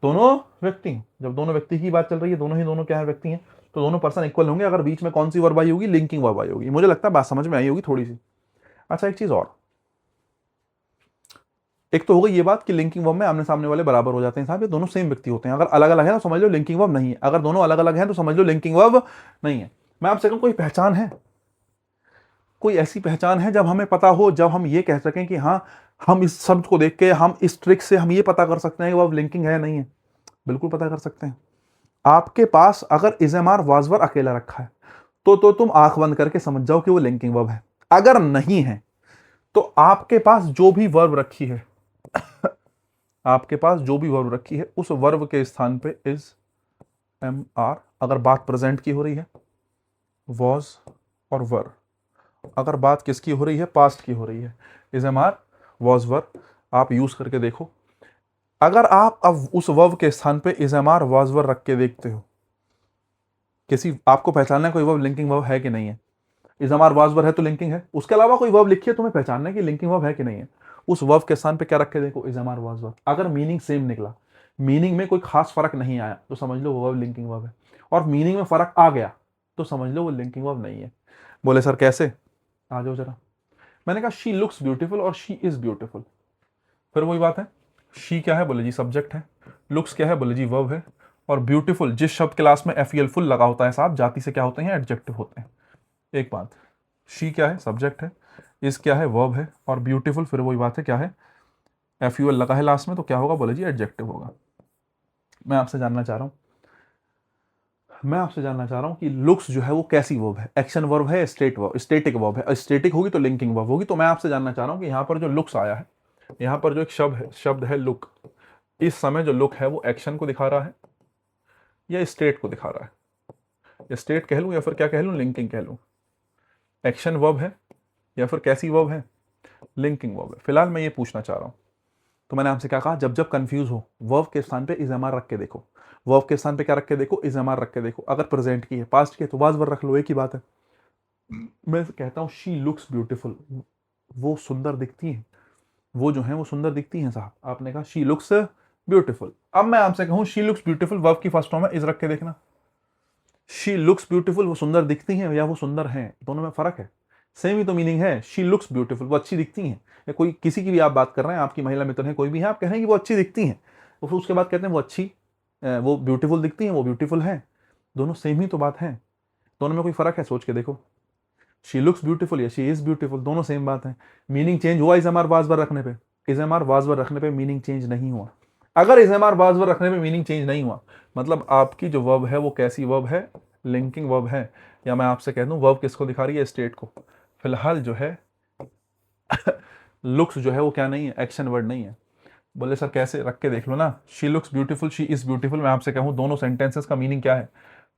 Speaker 1: दोनों व्यक्ति हो, जब दोनों व्यक्ति की बात चल रही है, दोनों ही दोनों क्या है, व्यक्ति हैं, तो दोनों पर्सन इक्वल होंगे। अगर बीच में कौन सी वर्ब आई होगी, लिंकिंग वर्ब आई होगी। मुझे लगता है बात समझ में आई होगी थोड़ी सी। अच्छा एक चीज और, एक तो हो गई ये बात कि लिंकिंग वर्ब में आमने सामने वाले बराबर हो जाते हैं साहब, ये दोनों सेम व्यक्ति होते हैं। अगर अलग अलग है तो समझ लो लिंकिंग वर्ब नहीं है, अगर दोनों अलग अलग हैं तो समझ लो लिंकिंग वर्ब नहीं है। मैं आपसे कहूं कोई पहचान है, कोई ऐसी पहचान है जब हमें पता हो, जब हम ये कह सकें कि हाँ हम इस शब्द को देख के, हम इस ट्रिक से हम ये पता कर सकते हैं कि वर्ब लिंकिंग है नहीं है? बिल्कुल पता कर सकते हैं। आपके पास अगर इज़ेमार वाजवर अकेला रखा है तो तुम आंख बंद करके समझ जाओ कि वो लिंकिंग वर्ब है। अगर नहीं है तो आपके पास जो भी वर्ब रखी है आपके पास जो भी वर्ब रखी है उस वर्ब के स्थान पे इज एम आर, अगर बात प्रेजेंट की हो रही है वॉज और वर, अगर बात किसकी हो रही है, पास्ट की हो रही है, is am are was were, आप यूज करके देखो। अगर आप अब उस वर्ब के स्थान पे is am are was were रख के देखते हो, किसी आपको पहचानना है कोई वर्ब लिंकिंग वर्ब है कि नहीं है, is am are was were है तो लिंकिंग है, उसके अलावा कोई वर्ब लिखी है तुम्हें पहचानना है कि लिंकिंग वर्ब है कि नहीं है, उस वर्ब के स्थान पे क्या रख के देखो, is am are was were. अगर मीनिंग सेम निकला, मीनिंग में कोई खास फर्क नहीं आया, तो समझ लो वो वर्ब लिंकिंग वर्ब है, और मीनिंग में फर्क आ गया तो समझ लो वो लिंकिंग वर्ब नहीं है। बोले सर कैसे, आ जाओ जरा। मैंने कहा शी लुक्स ब्यूटीफुल और शी इज ब्यूटीफुल, फिर वही बात है, शी क्या है, बोले जी सब्जेक्ट है, लुक्स क्या है, बोले जी वर्ब है, और ब्यूटीफुल जिस शब्द क्लास में एफ फुल लगा होता है साहब, जाति से क्या होते हैं, एडजेक्टिव होते हैं। एक बात, शी क्या है, सब्जेक्ट है, इस क्या है, वर्ब है, और ब्यूटीफुल फिर वही बात है, क्या है, एफ लगा है लास्ट में, तो क्या होगा, बोले जी एडजेक्टिव होगा। मैं आपसे जानना चाह रहा हूं, कि लुक्स जो है वो कैसी वर्ब है, एक्शन वर्ब है, स्टेटिक वर्ब है, स्टेटिक होगी तो लिंकिंग वर्ब होगी। तो मैं आपसे जानना चाह रहा हूं कि यहां पर जो लुक्स आया है, यहां पर जो एक शब्द है लुक, इस समय जो लुक है वो एक्शन को दिखा रहा है या स्टेट को दिखा रहा है, या स्टेट कह लूं या फिर क्या कह लूं, लिंकिंग कह लूं, एक्शन वर्ब है या फिर कैसी वर्ब है, लिंकिंग वर्ब है। फिलहाल मैं ये पूछना चाह रहा हूं, तो मैंने आपसे क्या कहा, जब जब कंफ्यूज हो वर्ब के स्थान पे इज एम आर रख के देखो, वर्ब के स्थान पे क्या रख के देखो, इज एम आर रख के देखो। अगर प्रेजेंट की है, पास्ट की है तो वाज वर रख लो, एक ही बात है। मैं कहता हूं शी लुक्स ब्यूटीफुल, वो सुंदर दिखती हैं, वो जो है वो सुंदर दिखती हैं साहब। आपने कहा शी लुक्स ब्यूटीफुल, अब मैं आपसे कहूं शी लुक्स ब्यूटीफुल, वर्ब की फर्स्ट फॉर्म है इज रख के देखना। शी लुक्स ब्यूटीफुल, वो सुंदर दिखती हैं या वो सुंदर हैं, दोनों में फर्क है, सेम ही तो मीनिंग है। शी लुक्स ब्यूटीफुल, वो अच्छी दिखती हैं, या कोई किसी की भी आप बात कर रहे हैं, आपकी महिला मित्र हैं, कोई भी है, आप कह रहे हैं कि वो अच्छी दिखती हैं, तो फिर उसके बाद कहते हैं वो अच्छी, वो ब्यूटीफुल दिखती हैं, वो ब्यूटीफुल हैं, दोनों सेम ही तो बात है, दोनों में कोई फर्क है, सोच के देखो। शी लुक्स ब्यूटीफुल या शी इज ब्यूटीफुल, दोनों सेम बात है। मीनिंग चेंज हुआ is am are was were रखने पे, is am are was were रखने पे मीनिंग चेंज नहीं हुआ। अगर is am are was were रखने पे मीनिंग चेंज नहीं हुआ, मतलब आपकी जो वर्ब है वो कैसी वर्ब है, लिंकिंग वर्ब है, या मैं आपसे कह दूं वर्ब किसको दिखा रही है, स्टेट को। फिलहाल जो है लुक्स जो है वो क्या नहीं है, एक्शन वर्ड नहीं है। बोले सर कैसे, रख के देख लो ना, she looks beautiful, she is beautiful. मैं आपसे कहूं दोनों सेंटेंसेस का मीनिंग क्या है,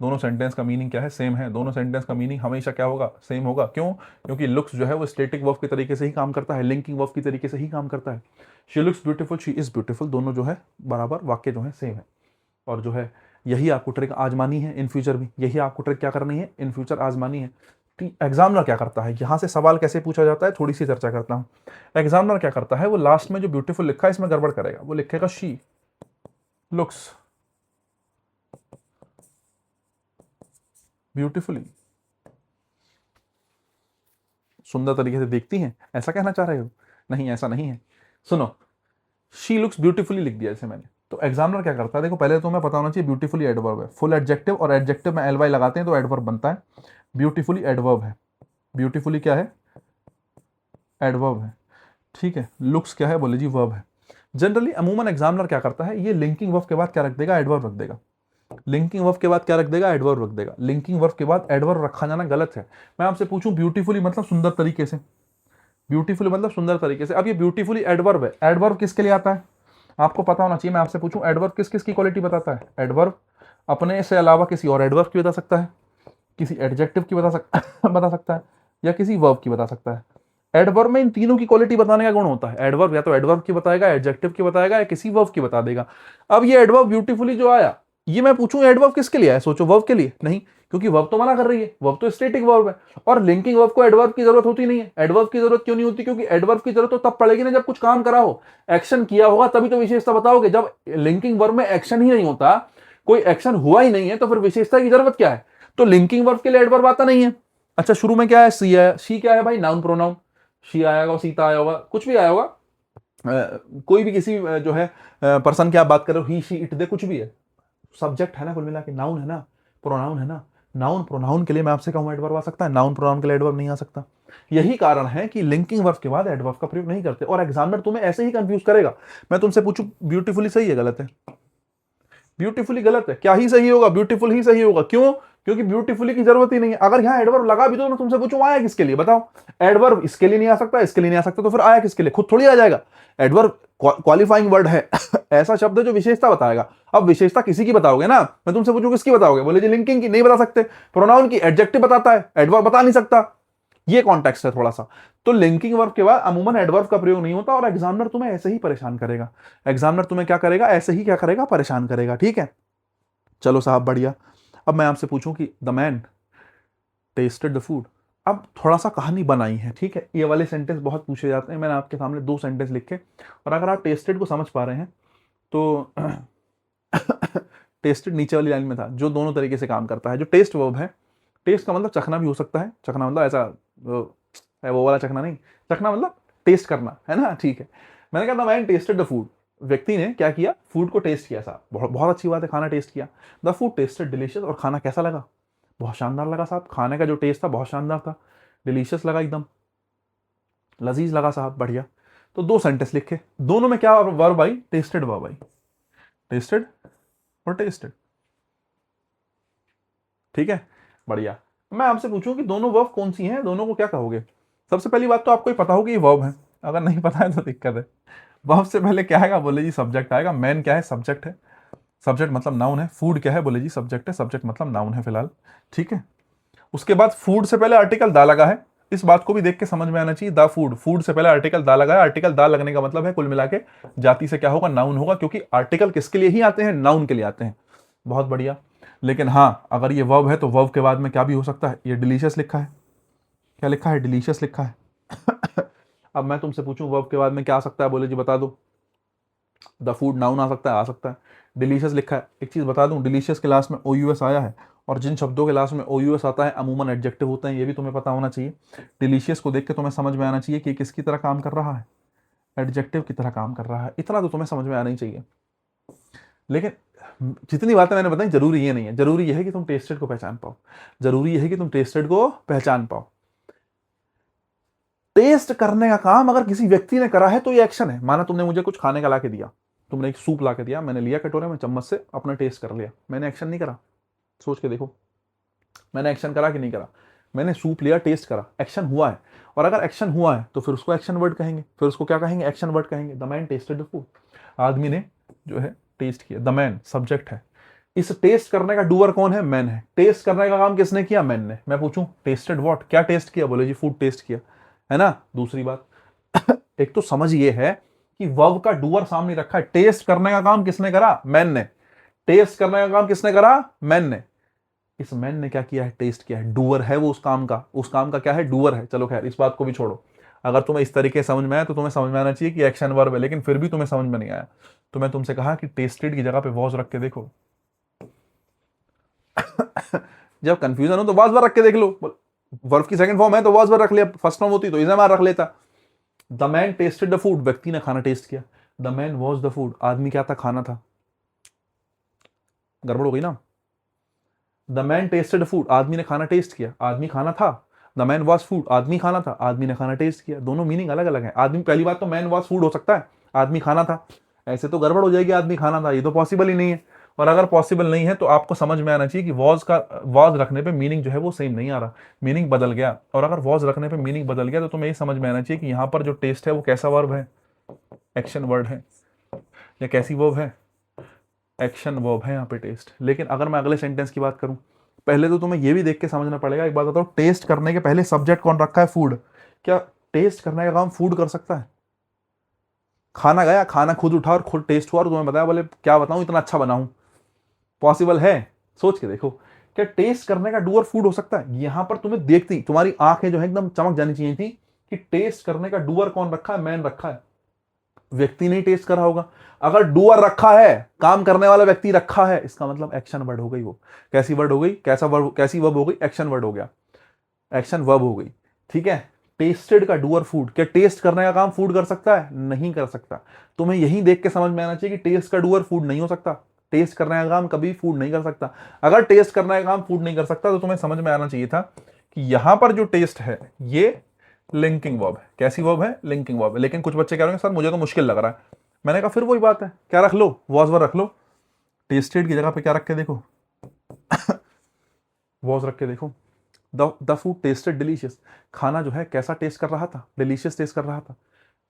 Speaker 1: दोनों सेंटेंस का मीनिंग क्या है, सेम है। दोनों सेंटेंस का मीनिंग हमेशा क्या होगा, सेम होगा। क्यों? क्योंकि लुक्स जो है वो स्टेटिक वर्ब के तरीके से ही काम करता है, लिंकिंग वर्ब की तरीके से ही काम करता है। She looks beautiful, she is beautiful, दोनों जो है बराबर वाक्य जो है सेम है। और जो है यही आपको ट्रिक आजमानी है इन फ्यूचर भी, यही आपको ट्रिक क्या करनी है, इन फ्यूचर आजमानी है। एग्जामिनर क्या करता है, यहां से सवाल कैसे पूछा जाता है, थोड़ी सी चर्चा करता हूं। एग्जामिनर क्या करता है, वो लास्ट में जो ब्यूटीफुल लिखा है इसमें गड़बड़ करेगा, वो लिखेगा शी लुक्स ब्यूटीफुली, सुंदर तरीके से देखती हैं, ऐसा कहना चाह रहे हो? नहीं, ऐसा नहीं है। सुनो, शी लुक्स ब्यूटीफुली लिख दिया जैसे मैंने, तो एग्जामिनर क्या करता है, देखो पहले तो मैं पता होना चाहिए ब्यूटीफुली एडवर्ब है, फुल एडजेक्टिव, और एडजेक्टिव में एल वाई लगाते हैं तो एडवर्ब बनता है। ब्यूटीफुली एडवर्ब है, ब्यूटीफुली क्या है, एडवर्ब है, ठीक है। लुक्स क्या है, बोले जी वर्ब है। जनरली अमूमन एग्जामिनर क्या करता है, ये लिंकिंग वर्ब के बाद क्या रख देगा, एडवर्ब रख देगा। लिंकिंग वर्ब के बाद क्या रख देगा, एडवर्ब रख देगा। लिंकिंग वर्ब के बाद एडवर्ब रखा जाना गलत है। मैं आपसे पूछूं ब्यूटीफुली मतलब सुंदर तरीके से, ब्यूटीफुली मतलब सुंदर तरीके से। अब ये ब्यूटीफुली एडवर्ब है, एडवर्ब किसके लिए आता है आपको पता होना चाहिए। मैं आपसे पूछूं एडवर्ब किस किस की क्वालिटी बताता है, एडवर्ब अपने से अलावा किसी और एडवर्ब की बता सकता है, किसी एडजेक्टिव की बता सकता है, या किसी वर्ब की बता सकता है। एडवर्ब में इन तीनों की क्वालिटी बताने का गुण होता है। एडवर्ब या तो एडवर्ब की बताएगा, एडजेक्टिव की बताएगा, या किसी वर्ब की बता देगा। अब ये एडवर्ब ब्यूटीफुली जो आया, ये मैं पूछूं एडवर्ब किसके लिए आया, सोचो वर्ब के लिए नहीं, क्योंकि वर्ब तो मना कर रही है, वर्ब तो स्टैटिक वर्ब है, और लिंकिंग वर्ब को एडवर्ब की जरूरत होती नहीं है। एडवर्ब की जरूरत क्यों नहीं होती, क्योंकि एडवर्ब की जरूरत तो तब पड़ेगी ना जब कुछ काम करा हो, एक्शन किया होगा, तभी तो विशेषता बताओगे। जब लिंकिंग वर्ब में एक्शन ही नहीं होता, कोई एक्शन हुआ ही नहीं है, तो फिर विशेषता की जरूरत क्या है। तो लिंकिंग वर्ब के लिए एडवर्ब आता नहीं है। अच्छा, शुरू में क्या है, सी है। सी क्या है भाई, नाउन प्रोनाउन। शी आया होगा, सीता आया होगा, कुछ भी आया होगा, कोई भी किसी जो है पर्सन की आप बात कर रहे हो, ही शी इट दे, कुछ भी है, सब्जेक्ट है ना, कुल मिला के नाउन है ना, प्रोनाउन है ना। नाउन प्रोनाउन के लिए मैं आपसे कहूं एडवर्ब आ सकता है, नाउन प्रोनाउन के लिए एडवर्ब नहीं आ सकता। यही कारण है कि लिंकिंग वर्ब के बाद एडवर्ब का प्रयोग नहीं करते, और एग्जामिनर तुम्हें ऐसे ही कंफ्यूज करेगा। मैं तुमसे पूछूं ब्यूटीफुली सही है गलत है, ब्यूटीफुली गलत है, क्या ही सही होगा, ब्यूटीफुल ही सही होगा। क्यों, क्योंकि ब्यूटीफुली की जरूरत ही नहीं है। अगर यहां एडवर्ब लगा भी तो मैं तुमसे पूछूं आया किसके लिए, बताओ। एडवर्ब इसके लिए नहीं आ सकता, इसके लिए नहीं आ सकता, तो फिर आया किसके लिए, खुद थोड़ी आ जाएगा। एडवर्ब क्वालिफाइंग वर्ड है ऐसा शब्द है जो विशेषता बताएगा। अब विशेषता किसी की बताओगे ना, मैं तुमसे पूछूं किसकी बताओगे, बोले जी लिंकिंग की, नहीं बता सकते। प्रोनाउन की, एडजेक्टिव बताता है, एडवर्ब बता नहीं सकता। ये कॉन्टेक्स्ट है थोड़ा सा। तो लिंकिंग वर्ब के बाद अमूमन एडवर्ब का प्रयोग नहीं होता, और एग्जामिनर तुम्हें ऐसे ही परेशान करेगा। एग्जामिनर तुम्हें क्या करेगा, ऐसे ही क्या करेगा, परेशान करेगा, ठीक है। चलो साहब बढ़िया। अब मैं आपसे पूछूं कि the man tested the food. अब थोड़ा सा कहानी बनाई है, ठीक है। ये वाले सेंटेंस बहुत पूछे जाते हैं, मैंने आपके सामने 2 सेंटेंस लिखे, और अगर आप टेस्टेड को समझ पा रहे हैं तो टेस्टेड नीचे वाली लाइन में था, जो दोनों तरीके से काम करता है। जो टेस्ट वर्ब है, टेस्ट का मतलब चखना भी हो सकता है, चखना मतलब ऐसा वो वाला चखना नहीं, चखना मतलब टेस्ट करना, है ना, ठीक है। मैंने कहा the man tested the food, व्यक्ति ने क्या किया, फूड को टेस्ट किया साहब। बहुत बहुत अच्छी बात है, खाना टेस्ट किया। द फूड टेस्टेड डिलीशियस, और खाना कैसा लगा, बहुत शानदार लगा साहब। खाने का जो टेस्ट था बहुत शानदार था, डिलीशियस लगा, एकदम लजीज लगा साहब, बढ़िया। तो 2 सेंटेंस लिखे, दोनों में क्या verb I, tested verb I, tested और टेस्टेड, ठीक है, बढ़िया। मैं आपसे पूछूं कि दोनों वर्ब कौन सी हैं, दोनों को क्या कहोगे। सबसे पहली बात तो आपको ही पता होगी ये वर्ब है, अगर नहीं पता है तो दिक्कत है। वर्ब से पहले क्या आएगा, बोले जी सब्जेक्ट आएगा। मैन क्या है, सब्जेक्ट है, सब्जेक्ट मतलब नाउन है। फूड क्या है, बोले जी सब्जेक्ट है, सब्जेक्ट मतलब नाउन है फिलहाल, ठीक है। उसके बाद फूड से पहले आर्टिकल दा लगा है, इस बात को भी देख के समझ में आना चाहिए। दा फूड, फूड से पहले आर्टिकल दा लगा है। आर्टिकल दा लगने का मतलब है कुल मिला के जाति से क्या होगा, नाउन होगा, क्योंकि आर्टिकल किसके लिए ही आते हैं, नाउन के लिए आते हैं। बहुत बढ़िया। लेकिन हाँ, अगर ये वर्ब है तो वर्ब के बाद में क्या भी हो सकता है, ये डिलीशियस लिखा है, क्या लिखा है, डिलीशियस लिखा है। अब मैं तुमसे पूछूं वर्ब के बाद में क्या आ सकता है, बोले जी बता दो। द फूड नाउन आ सकता है, आ सकता है। डिलीशियस लिखा है, एक चीज बता दूं, डिलीशियस के लास्ट में ओ यू एस आया है, और जिन शब्दों के लास्ट में ओ यू एस आता है अमूमन एडजेक्टिव होते हैं, ये भी तुम्हें पता होना चाहिए। डिलीशियस को देख के तुम्हें समझ में आना चाहिए कि किसकी तरह काम कर रहा है, एडजेक्टिव की तरह काम कर रहा है। इतना तो तुम्हें समझ में आना ही चाहिए। लेकिन जितनी बातें मैंने बताई, जरूरी ये नहीं है, जरूरी यह है कि तुम टेस्टेड को पहचान पाओ, जरूरी यह है कि तुम टेस्टेड को पहचान पाओ। टेस्ट करने का काम अगर किसी व्यक्ति ने करा है तो ये एक्शन है। माना तुमने मुझे कुछ खाने का ला के दिया, तुमने एक सूप ला के दिया, मैंने लिया कटोरे में, चम्मच से अपना टेस्ट कर लिया, मैंने एक्शन नहीं करा। सोच के देखो, मैंने एक्शन करा कि नहीं करा। मैंने सूप लिया, टेस्ट करा, एक्शन हुआ है। और अगर एक्शन हुआ है तो फिर उसको एक्शन वर्ड कहेंगे, फिर उसको क्या कहेंगे, एक्शन वर्ड कहेंगे। The man tested the food, आदमी ने जो है टेस्ट किया। द मैन सब्जेक्ट है, इस टेस्ट करने का डूअर कौन है, मैन है। टेस्ट करने का काम किसने किया, मैन ने। मैं पूछूं टेस्टेड व्हाट, क्या टेस्ट किया, बोले जी फूड टेस्ट किया, है ना। दूसरी बात एक तो समझ ये है कि वर्ब का डूअर सामने रखा है, टेस्ट करने का काम किसने करा, मैन ने। टेस्ट करने का काम किसने करा, मैन ने। इस मैन ने क्या किया है, टेस्ट किया है, डूअर है वो, उस काम का क्या है, डूअर है। चलो खैर, इस बात को भी छोड़ो। अगर तुम्हें इस तरीके समझ में आया तो तुम्हें समझ में आना चाहिए कि एक्शन वर्ब है, लेकिन फिर भी तुम्हें समझ में नहीं आया तो मैं तुमसे कहा कि टेस्टेड की जगह पे वॉज रख के देखो। जब कंफ्यूजन हो तो वाज वर रख के देख लो। वर्ब की सेकंड फॉर्म है तो वाज वर रख लिया, फर्स्ट फॉर्म होती तो इज एम आर रख लेता। The man tested the food, व्यक्ति ने खाना टेस्ट किया। The man was the food, आदमी क्या था, खाना था। गड़बड़ हो गई ना। द मैन टेस्टेड फूड, आदमी ने खाना टेस्ट किया, आदमी खाना था। द मैन वॉज फूड, आदमी खाना था, आदमी ने खाना टेस्ट किया। दोनों मीनिंग अलग अलग है। आदमी, पहली बात तो मैन वॉज फूड हो सकता है, आदमी खाना था, ऐसे तो गड़बड़ हो जाएगी, आदमी खाना था, ये तो पॉसिबल ही नहीं है। और अगर पॉसिबल नहीं है तो आपको समझ में आना चाहिए कि वॉज रखने पे मीनिंग जो है वो सेम नहीं आ रहा, मीनिंग बदल गया। और अगर वॉज रखने पे मीनिंग बदल गया तो तुम्हें ये समझ में आना चाहिए कि यहाँ पर जो टेस्ट है वो कैसा वर्ब है, एक्शन वर्ड है, या कैसी वर्ब है, एक्शन वर्ब है यहाँ पे टेस्ट। लेकिन अगर मैं अगले सेंटेंस की बात करूं, पहले तो तुम्हें ये भी देख के समझना पड़ेगा। एक बात बताओ, टेस्ट करने के पहले सब्जेक्ट कौन रखा है, फूड। क्या टेस्ट करने का काम फूड कर सकता है? खाना गया, खाना खुद उठा और खुद टेस्ट हुआ और तुम्हें बताया, बोले क्या बताऊं इतना अच्छा बनाऊं, पॉसिबल है? सोच के देखो, क्या टेस्ट करने का डूअर फूड हो सकता है? यहां पर तुम्हें देखती तुम्हारी आंखें जो है एकदम चमक जानी चाहिए थी कि टेस्ट करने का डूअर कौन रखा है, मैन रखा है, व्यक्ति नहीं टेस्ट करा होगा। अगर डूअर रखा है, काम करने वाला व्यक्ति रखा है, इसका मतलब एक्शन वर्ड हो गई वो। कैसी वर्ड हो गई, कैसा वर्ड, कैसी वर्ब हो गई, एक्शन वर्ड हो गया, एक्शन वर्ब हो गई। ठीक है, टेस्टेड का डूअर फूड, क्या टेस्ट करने का काम फूड कर सकता है? नहीं कर सकता। तुम्हें यही देख के समझ में आना चाहिए कि टेस्ट का डूअर फूड नहीं हो सकता, टेस्ट करने का काम कभी फूड नहीं कर सकता। अगर टेस्ट करने का काम फूड नहीं कर सकता तो तुम्हें समझ में आना चाहिए था कि यहां पर जो टेस्ट है ये लिंकिंग वर्ब है। कैसी वर्ब है? लिंकिंग वर्ब है। लेकिन कुछ बच्चे कह रहे हैं सर मुझे तो मुश्किल लग रहा है। मैंने कहा फिर वही बात है, क्या रख लो, वॉज वर्ब रख लो। टेस्टेड की जगह पे क्या रख के देखो, वॉज रख के देखो। द फूड टेस्टेड डिलीशियस, खाना जो है कैसा टेस्ट कर रहा था, डिलीशियस टेस्ट कर रहा था।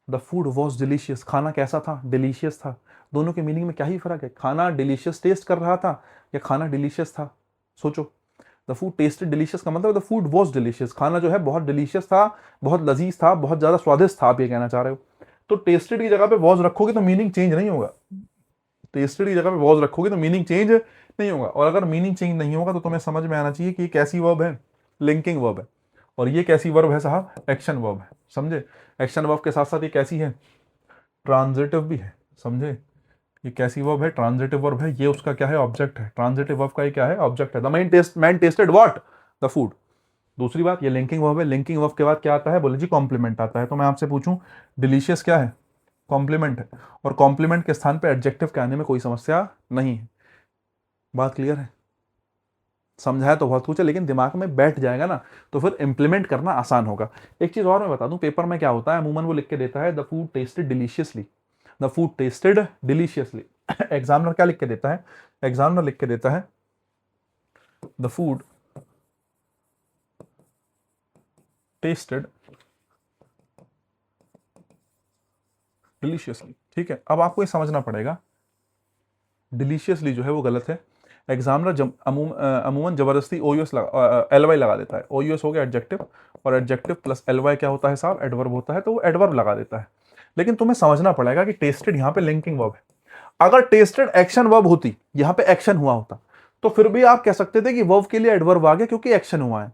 Speaker 1: द फूड वॉज डिलीशियस, खाना कैसा था, डिलीशियस था। दोनों के मीनिंग में क्या ही फर्क है? खाना डिलीशियस टेस्ट कर रहा था या खाना डिलीशियस था? सोचो। द फूड टेस्टेड डिलीशियस का मतलब द फूड वॉज डिलीशियस, खाना जो है बहुत डिलीशियस था, बहुत लजीज था, बहुत ज्यादा स्वादिष्ट था, आप ये कहना चाह रहे हो। तो टेस्टेड की जगह पे वॉज रखोगे तो मीनिंग चेंज नहीं होगा, टेस्टेड की जगह पे वॉज रखोगे तो मीनिंग चेंज नहीं होगा। और अगर मीनिंग चेंज नहीं होगा तो तुम्हें समझ में आना चाहिए कि ये कैसी वर्ब है, लिंकिंग वर्ब है। और ये कैसी वर्ब है साहब, एक्शन वर्ब है। समझे? एक्शन वर्ब के साथ साथ ये कैसी है, ट्रांजिटिव भी है। समझे? ये कैसी वर्ब है, ट्रांजिटिव वर्ब है। ये उसका क्या है, ऑब्जेक्ट है। ट्रांजिटिव वर्ब का ये क्या है, ऑब्जेक्ट है। The man tested what, the food. दूसरी बात, ये लिंकिंग वर्ब है। लिंकिंग वर्ब के बाद क्या आता है, बोले जी कॉम्प्लीमेंट आता है। तो मैं आपसे पूछूं, डिलीशियस क्या है, कॉम्प्लीमेंट है। और कॉम्प्लीमेंट के स्थान पे एडजेक्टिव के आने में कोई समस्या नहीं है। बात क्लियर है? समझाया तो बहुत कुछ है, लेकिन दिमाग में बैठ जाएगा ना तो फिर इंप्लीमेंट करना आसान होगा। एक चीज और मैं बता दूं, पेपर में क्या होता है, अमूमन वो लिख के देता है the food tasted deliciously, the food tasted deliciously. Examiner क्या लिख के देता है, एग्जामिनर लिख के देता है द फूड टेस्टेड डिलीशियसली। ठीक है, अब आपको ये समझना पड़ेगा, डिलीशियसली जो है वो गलत है। एग्जामिनर अमूमन जबरदस्ती ओ यू एस एल वाई लगा देता है। ओ यू एस हो गया एडजेक्टिव, और एडजेक्टिव प्लस एल वाई क्या होता है साहब, एडवर्ब होता है, तो वो एडवर्ब लगा देता है। लेकिन तुम्हें समझना पड़ेगा कि टेस्टेड यहाँ पे लिंकिंग वर्ब है। अगर टेस्टेड एक्शन वर्ब होती, यहाँ पे एक्शन हुआ होता, तो फिर भी आप कह सकते थे कि वर्ब के लिए एडवर्ब आ गया क्योंकि एक्शन हुआ है।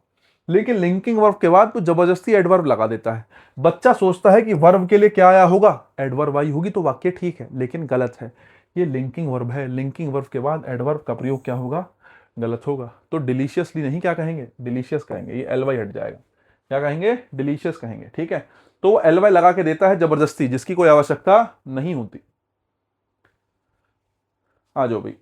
Speaker 1: लेकिन लिंकिंग वर्ब के बाद तो जबरदस्ती एडवर्ब लगा देता है। बच्चा सोचता है कि वर्ब के लिए क्या आया होगा, एडवर्ब आई होगी तो वाक्य ठीक है, लेकिन गलत है। ये लिंकिंग वर्ब है, लिंकिंग वर्ब के बाद एडवर्ब का प्रयोग क्या होगा, गलत होगा। तो डिलीशियसली नहीं क्या कहेंगे, डिलीशियस कहेंगे। ये एल वाई हट जाएगा, क्या कहेंगे, डिलीशियस कहेंगे। ठीक है, तो वो एल वाई लगा के देता है जबरदस्ती, जिसकी कोई आवश्यकता नहीं होती। आ जाओ भाई,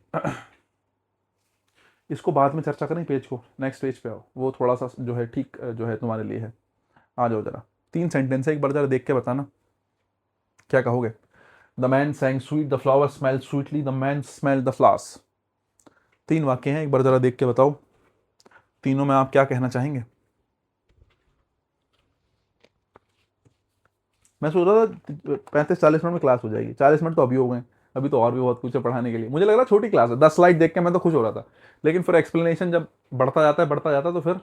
Speaker 1: इसको बाद में चर्चा करें, पेज को नेक्स्ट पेज पे आओ, वो थोड़ा सा जो है ठीक जो है तुम्हारे लिए है। आ जाओ जरा, 3 सेंटेंस है, एक बार जरा देख के बताना क्या कहोगे। The man सैंग sweet, the flower smell sweetly, the man smell the flowers. 3 वाक्य हैं, एक बार जरा देख के बताओ, तीनों में आप क्या कहना चाहेंगे। मैं सोच रहा था 35-40 मिनट में क्लास हो जाएगी, 40 मिनट तो अभी हो गए, अभी तो और भी बहुत कुछ है पढ़ाने के लिए। मुझे लग रहा छोटी क्लास है, 10 स्लाइड देख के मैं तो खुश हो रहा था, लेकिन फिर एक्सप्लेनेशन जब बढ़ता जाता है तो फिर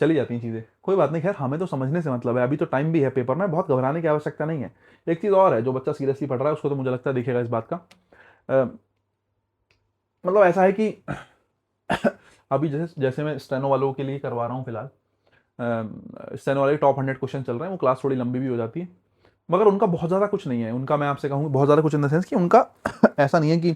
Speaker 1: चली जाती हैं चीज़ें। कोई बात नहीं, खैर हमें तो समझने से मतलब है, अभी तो टाइम भी है पेपर में, बहुत घबराने की आवश्यकता नहीं है। एक चीज़ और है, जो बच्चा सीरियसली पढ़ रहा है उसको तो मुझे लगता है दिखेगा इस बात का। मतलब ऐसा है कि अभी जैसे जैसे मैं स्टेनो वालों के लिए करवा रहा हूँ फिलहाल, स्टेनो वाले टॉप 100 क्वेश्चन चल रहे हैं, वो क्लास थोड़ी लंबी भी हो जाती है, मगर उनका बहुत ज़्यादा कुछ नहीं है। उनका मैं आपसे कहूँ बहुत ज़्यादा कुछ इन द सेंस कि उनका ऐसा नहीं है कि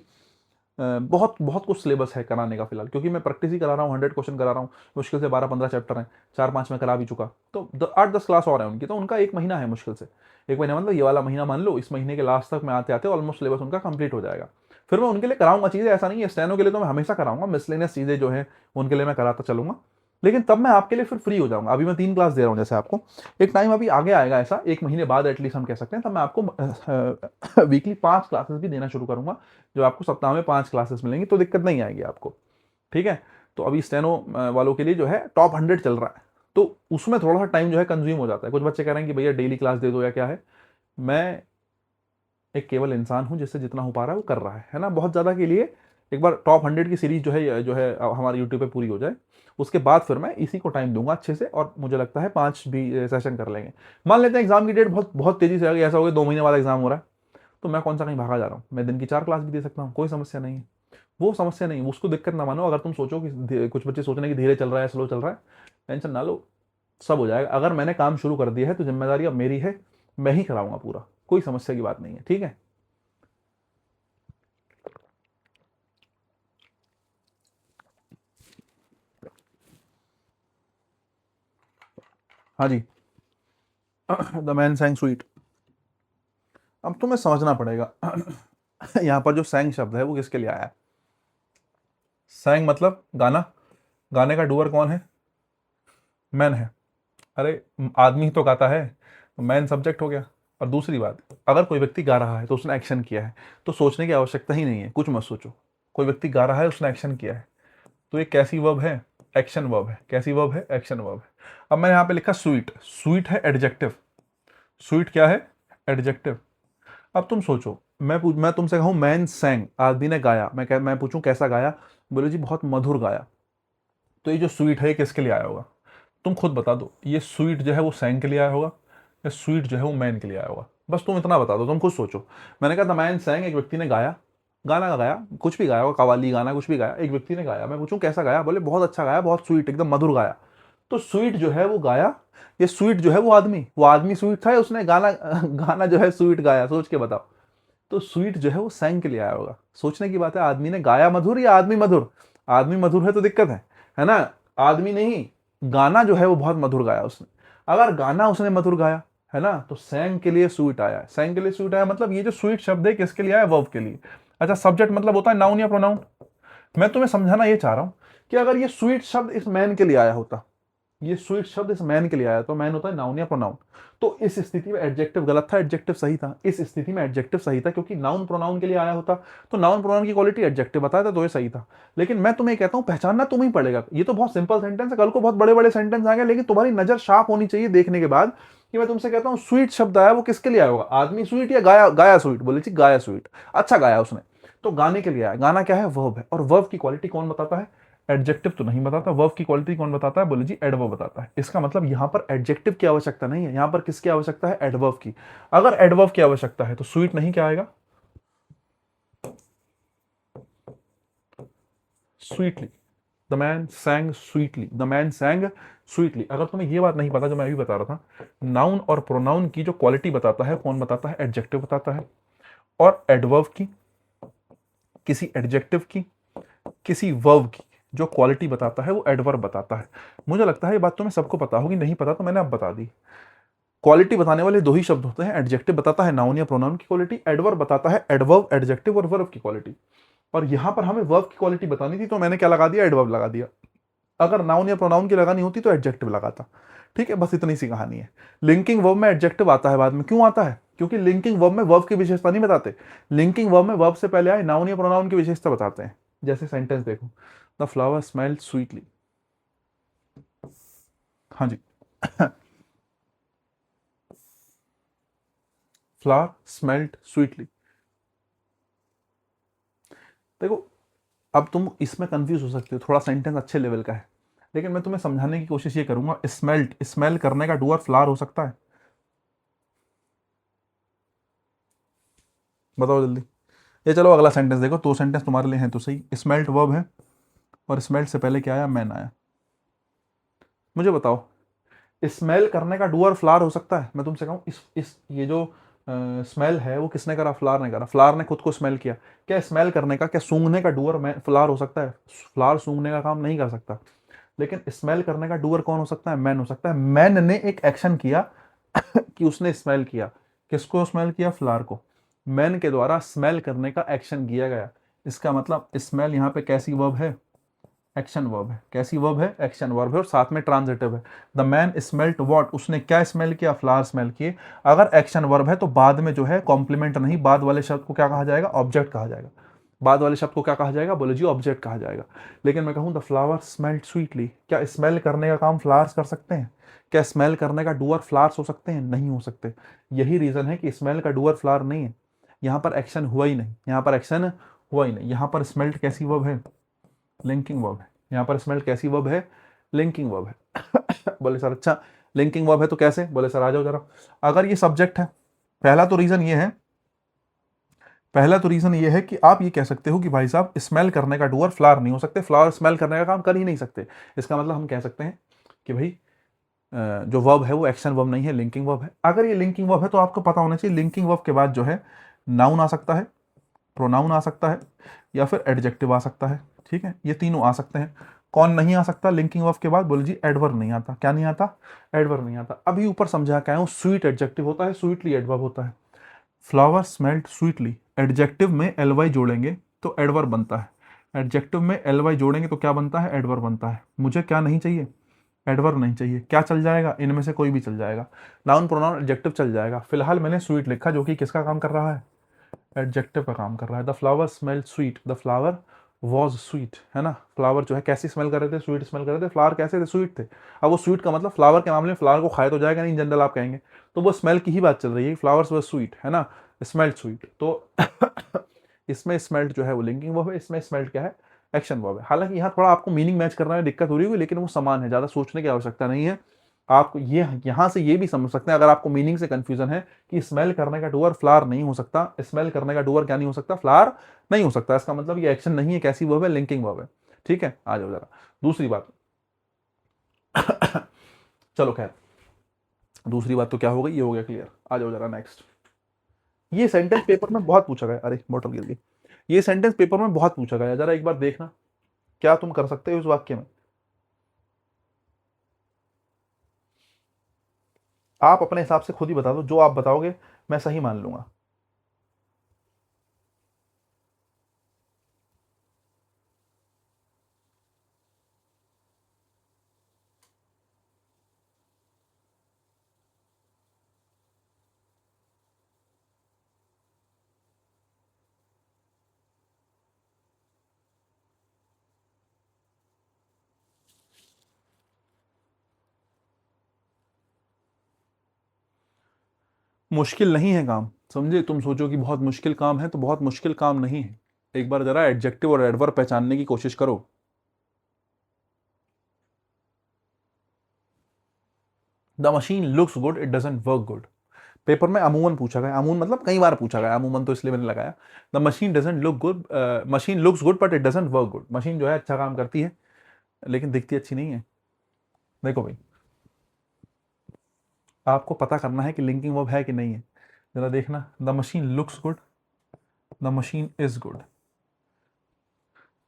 Speaker 1: बहुत बहुत कुछ सिलेबस है कराने का फिलहाल, क्योंकि मैं प्रैक्टिस ही करा रहा हूँ, 100 क्वेश्चन करा रहा हूँ, मुश्किल से 12-15 चैप्टर हैं, 4-5 में करा भी चुका, तो 8-10 क्लास और है उनकी, तो उनका 1 महीना है मुश्किल से। 1 महीना मतलब ये वाला महीना मान लो, इस महीने के लास्ट तक में आते आते ऑलमोस्ट सिलेबस उनका कंप्लीट हो जाएगा। फिर मैं उनके लिए कराऊंगा चीज़ें, ऐसा नहीं है, स्टेनो के लिए तो मैं हमेशा कराऊंगा, मिसलेनियस चीज़ें जो है उनके लिए मैं कराता चलूंगा, लेकिन तब मैं आपके लिए फिर फ्री हो जाऊंगा। अभी मैं 3 क्लास दे रहा हूँ जैसे आपको, एक टाइम अभी आगे आएगा ऐसा 1 महीने बाद एटलीस्ट हम कह सकते हैं, तब मैं आपको वीकली 5 क्लासेस भी देना शुरू करूंगा, जो आपको सप्ताह में 5 क्लासेस मिलेंगी, तो दिक्कत नहीं आएगी आपको। ठीक है, तो अभी स्टेनो वालों के लिए जो है टॉप 100 चल रहा है, तो उसमें थोड़ा सा टाइम जो है कंज्यूम हो जाता है। कुछ बच्चे कह रहे हैं कि भैया डेली क्लास दे दो या क्या है, मैं एक केवल इंसान हूं, जिससे जितना हो पा रहा है वो कर रहा है ना, बहुत ज़्यादा के लिए एक बार टॉप 100 की सीरीज जो है हमारे यूट्यूब पे पूरी हो जाए, उसके बाद फिर मैं इसी को टाइम दूंगा अच्छे से, और मुझे लगता है 5 भी सेशन कर लेंगे। मान लेते हैं एग्जाम की डेट बहुत बहुत तेजी से आ गई, ऐसा हो गया 2 महीने बाद एग्जाम हो रहा है, तो मैं कौन सा कहीं भागा जा रहा हूँ, मैं दिन की 4 क्लास भी दे सकता हूँ, कोई समस्या नहीं है। वो समस्या नहीं, उसको दिक्कत ना मानो। अगर तुम सोचो कि कुछ बच्चे सोच रहे हैं कि धीरे चल रहा है, स्लो चल रहा है, टेंशन ना लो, सब हो जाएगा। अगर मैंने काम शुरू कर दिया है तो जिम्मेदारी अब मेरी है, मैं ही कराऊंगा पूरा, कोई समस्या की बात नहीं है। ठीक है, हाँ जी। द मैन सैंग स्वीट, अब तुम्हें समझना पड़ेगा यहाँ पर जो सैंग शब्द है वो किसके लिए आया है। सैंग मतलब गाना, गाने का डूअर कौन है, मैन है। अरे आदमी ही तो गाता है, तो मैन सब्जेक्ट हो गया। और दूसरी बात, अगर कोई व्यक्ति गा रहा है तो उसने एक्शन किया है, तो सोचने की आवश्यकता ही नहीं है, कुछ मत सोचो। कोई व्यक्ति गा रहा है, उसने एक्शन किया है, तो ये कैसी वर्ब है, एक्शन वर्ब है। कैसी वर्ब है, एक्शन वर्ब है। अब मैंने यहाँ पे लिखा स्वीट, स्वीट है एडजेक्टिव, स्वीट क्या है, एडजेक्टिव। अब तुम सोचो, मैं तुमसे कहूँ मैन सैंग, आदमी ने गाया, मैं पूछूं कैसा गाया, बोले जी बहुत मधुर गाया, तो ये जो स्वीट है ये किसके लिए आया होगा, तुम खुद बता दो। ये स्वीट जो है वो सैंग के लिए आया होगा, या स्वीट जो है वो मैन के लिए आया होगा, बस तुम इतना बता दो, तुम खुद सोचो। मैंने कहा था मैन सैंग, एक व्यक्ति ने गाया, गाना गाया, कुछ भी गाया होगा, कवाली गाना कुछ भी गाया, एक व्यक्ति ने गाया, मैं पूछूं कैसा गाया, बोले बहुत अच्छा गाया, बहुत स्वीट, एकदम मधुर गाया। तो स्वीट जो है वो गाया, ये स्वीट जो है वो आदमी स्वीट था, या उसने गाना गाना जो है स्वीट गाया, सोच के बताओ। तो स्वीट जो है वो सैंग के लिए आया होगा, सोचने की बात है। आदमी ने गाया मधुर या आदमी मधुर, आदमी मधुर है तो दिक्कत है ना, आदमी नहीं, गाना जो है वो बहुत मधुर गाया उसने। अगर गाना उसने मधुर गाया है ना, तो सैंग के लिए स्वीट आया है, सैंग के लिए स्वीट आया, मतलब ये जो स्वीट शब्द है किसके लिए आया, वर्ब के लिए। अच्छा, सब्जेक्ट मतलब होता है नाउन या प्रोनाउन। मैं तुम्हें समझाना ये चाह रहा हूं कि अगर ये स्वीट शब्द इस मैन के लिए आया होता, ये स्वीट शब्द इस मैन के लिए आया, तो मैन होता है नाउन या प्रोनाउन, तो इस स्थिति में एडजेक्टिव गलत था, एडजेक्टिव सही था। इस स्थिति में एडजेक्टिव सही था, क्योंकि नाउन प्रोनाउन के लिए आया होता तो नाउन प्रोनाउन की क्वालिटी एडजेक्टिव बताया था, तो ये सही था। लेकिन मैं तुम्हें कहता हूं पहचानना तुम ही पड़ेगा, ये तो बहुत सिंपल सेंटेंस है, कल को बहुत बड़े बड़े सेंटेंस आ गए, लेकिन तुम्हारी नजर शार्प होनी चाहिए देखने के बाद कि मैं तुमसे कहता हूं स्वीट शब्द आया वो किसके लिए आया होगा, आदमी स्वीट या गाया, गाया स्वीट, बोले जी गाया स्वीट, अच्छा गाया उसने, तो गाने के लिए आया। गाना क्या है, वर्ब है, और वर्ब की क्वालिटी कौन बताता है, एडजेक्टिव तो नहीं बताता। वर्ब की क्वालिटी कौन बताता है, बोले जी एडवर्ब बताता है। इसका मतलब यहां पर एडजेक्टिव की आवश्यकता नहीं है, यहां पर किसकी आवश्यकता है, एडवर्ब की। अगर एडवर्ब की आवश्यकता है तो स्वीट नहीं, क्या आएगा, sweetly. The man सैंग sweetly, the man सैंग sweetly. अगर तुम्हें यह बात नहीं पता जो मैं अभी बता रहा था, नाउन और प्रोनाउन की जो क्वालिटी बताता है कौन बताता है, एडजेक्टिव बताता है। और एडवर्ब की, किसी एडजेक्टिव की, किसी वर्ब की जो क्वालिटी बताता है वो एडवर्ब बताता है। मुझे लगता है ये बात तुम्हें सबको पता होगी, नहीं पता तो मैंने अब बता दी। क्वालिटी बताने वाले दो ही शब्द होते हैं, एडजेक्टिव बताता है नाउन या प्रोनाउन की क्वालिटी, एडवर्ब बताता है एडवर्ब, एडजेक्टिव और वर्ब की क्वालिटी। और यहां पर हमें वर्ब की क्वालिटी बतानी थी, तो मैंने क्या लगा दिया, एडवर्ब लगा दिया। अगर नाउन या प्रोनाउन की लगानी होती तो एडजेक्टिव लगाता। ठीक है, बस इतनी सी कहानी है। लिंकिंग वर्ब में एडजेक्टिव आता है बाद में, क्यों आता है, क्योंकि लिंकिंग वर्ब में वर्ब की विशेषता नहीं बताते, लिंकिंग वर्ब में वर्ब से पहले आए नाउन या प्रोनाउन की विशेषता बताते हैं। जैसे सेंटेंस देखो, द फ्लावर स्मेल्ड स्वीटली, हाँ जी फ्लावर स्मेल्ड स्वीटली। देखो, अब तुम इसमें कंफ्यूज हो सकते हो, थोड़ा सेंटेंस अच्छे लेवल का है, लेकिन मैं तुम्हें समझाने की कोशिश ये करूंगा। स्मेल्ट, स्मेल करने का डूअर फ्लावर हो सकता है, बताओ जल्दी। ये चलो अगला सेंटेंस देखो, 2 सेंटेंस तुम्हारे लिए हैं तो सही। स्मेल्ट वर्ब है, और स्मेल्ट से पहले क्या आया, मैन आया। मुझे बताओ, स्मेल करने का डूअर फ्लावर हो सकता है, मैं तुमसे कहूँ इस ये जो स्मेल है वो किसने करा, फ्लावर ने करा, फ्लावर ने खुद को स्मेल किया। क्या स्मेल करने का, क्या सूंघने का डूअर फ्लावर हो सकता है, फ्लावर सूंघने का काम नहीं कर सकता। लेकिन स्मेल करने का डूअर कौन हो सकता है, मैन हो सकता है। मैन ने एक एक्शन किया कि उसने स्मेल किया, किसको स्मेल किया, फ्लावर को। मैन के द्वारा स्मेल करने का एक्शन किया गया। इसका मतलब स्मेल यहाँ पे कैसी वर्ब है, एक्शन वर्ब है। कैसी वर्ब है, एक्शन वर्ब है, और साथ में ट्रांजिटिव है। द मैन स्मेल्ट व्हाट, उसने क्या स्मेल किया, फ्लावर स्मेल किए। अगर एक्शन वर्ब है तो बाद में जो है कॉम्प्लीमेंट नहीं, बाद वाले शब्द को क्या कहा जाएगा, ऑब्जेक्ट कहा जाएगा। बाद वाले शब्द को क्या कहा जाएगा, बोलो जी ऑब्जेक्ट कहा जाएगा। लेकिन मैं कहूँ द फ्लावर स्मेल्ट स्वीटली, क्या स्मेल करने का काम फ्लावर्स कर सकते हैं? क्या स्मेल करने का डूअर फ्लावर्स हो सकते हैं? नहीं हो सकते। यही रीजन है कि स्मेल का डूअर फ्लावर नहीं है। यहाँ पर एक्शन हुआ ही नहीं, यहाँ पर एक्शन हुआ ही नहीं। यहाँ पर स्मेल्ट कैसी वर्ब है, लिंकिंग वर्ब है। यहाँ पर स्मेल्ट कैसी वर्ब है, लिंकिंग वर्ब है। बोले सर अच्छा लिंकिंग वर्ब है तो कैसे, बोले सर आ जाओ जरा। अगर ये सब्जेक्ट है, पहला तो रीजन ये है, पहला तो रीजन ये है कि आप ये कह सकते हो कि भाई साहब स्मेल करने का डूअर फ्लावर नहीं हो सकते, फ्लावर स्मेल करने का काम कर ही नहीं सकते। इसका मतलब हम कह सकते हैं कि भाई जो वर्ब है वो एक्शन वर्ब नहीं है, लिंकिंग वर्ब है। अगर ये लिंकिंग वर्ब है तो आपको पता होना चाहिए लिंकिंग वर्ब के बाद जो है नाउन आ सकता है, प्रोनाउन आ सकता है, या फिर एडजेक्टिव आ सकता है। ठीक है, ये तीनों आ सकते हैं। कौन नहीं आ सकता लिंकिंग वर्ब के बाद, बोले जी एडवर्ब नहीं आता। क्या नहीं आता, एडवर्ब नहीं आता। अभी ऊपर समझा क्या हूँ, स्वीट एडजेक्टिव होता है, स्वीटली एडवर्ब होता है। फ्लावर स्मेल्ट स्वीटली, एडजेक्टिव में एल वाई जोड़ेंगे तो एडवर्ब बनता है। एडजेक्टिव में एल वाई जोड़ेंगे तो क्या बनता है, एडवर्ब बनता है। मुझे क्या नहीं चाहिए, एडवर्ब नहीं चाहिए। क्या चल जाएगा, इनमें से कोई भी चल जाएगा। नाउन प्रोनाउन एडजेक्टिव चल जाएगा। फिलहाल मैंने स्वीट लिखा जो कि किसका काम कर रहा है, एडजेक्टिव का काम कर रहा है। The flower smell sweet, the flower was sweet, है ना। फ्लावर जो है कैसी स्मेल कर रहे थे, स्वीट स्मेल कर रहे थे। फ्लावर कैसे थे, स्वीट थे। अब वो स्वीट का मतलब फ्लावर के मामले में फ्लावर को खाया तो जाएगा नहीं, जनरल आप कहेंगे। तो वो स्मेल की ही बात चल रही है, फ्लावर्स वर स्वीट, है ना, स्मेल्ट स्वीट। तो इसमें स्मेल्ट जो है वो लिंकिंग वर्ब है, इसमें स्मेल्ट क्या है, एक्शन वर्ब है। हालांकि यहाँ थोड़ा आपको मीनिंग मैच करने में दिक्कत हो रही होगी, लेकिन वो समान है, ज़्यादा सोचने की आवश्यकता नहीं है। आप ये यहाँ से ये भी समझ सकते हैं, अगर आपको मीनिंग से कंफ्यूजन है कि स्मेल करने का डूअर फ्लावर नहीं हो सकता, स्मेल करने का डूअर क्या नहीं हो सकता, फ्लावर नहीं हो सकता। इसका मतलब ये एक्शन नहीं है, कैसी वर्ब है, लिंकिंग वर्ब है। ठीक है, आ जाओ जरा दूसरी बात। चलो खैर, दूसरी बात तो क्या हो गई, ये हो गया क्लियर। आ जाओ जरा नेक्स्ट। ये सेंटेंस पेपर में बहुत पूछा गया, अरे बोतल गिर गई। ये सेंटेंस पेपर में बहुत पूछा गया, जरा एक बार देखना क्या तुम कर सकते हो इस वाक्य में। आप अपने हिसाब से खुद ही बता दो, जो आप बताओगे मैं सही मान लूंगा। मुश्किल नहीं है काम, समझे। तुम सोचो कि बहुत मुश्किल काम है, तो बहुत मुश्किल काम नहीं है। एक बार जरा एडजेक्टिव और एडवर्ब पहचानने की कोशिश करो। The machine looks good, it doesn't work good. Paper में अमूमन पूछा गया, अमूमन मतलब कई बार पूछा गया, अमूमन तो इसलिए मैंने लगाया। The machine doesn't look good, machine looks good but it doesn't work good. Machine जो है अच्छा काम करती है लेकिन दिखती अच्छी नहीं है। देखो भाई, आपको पता करना है कि लिंकिंग वर्ब है कि नहीं है। जरा देखना, the machine looks good, the machine is good.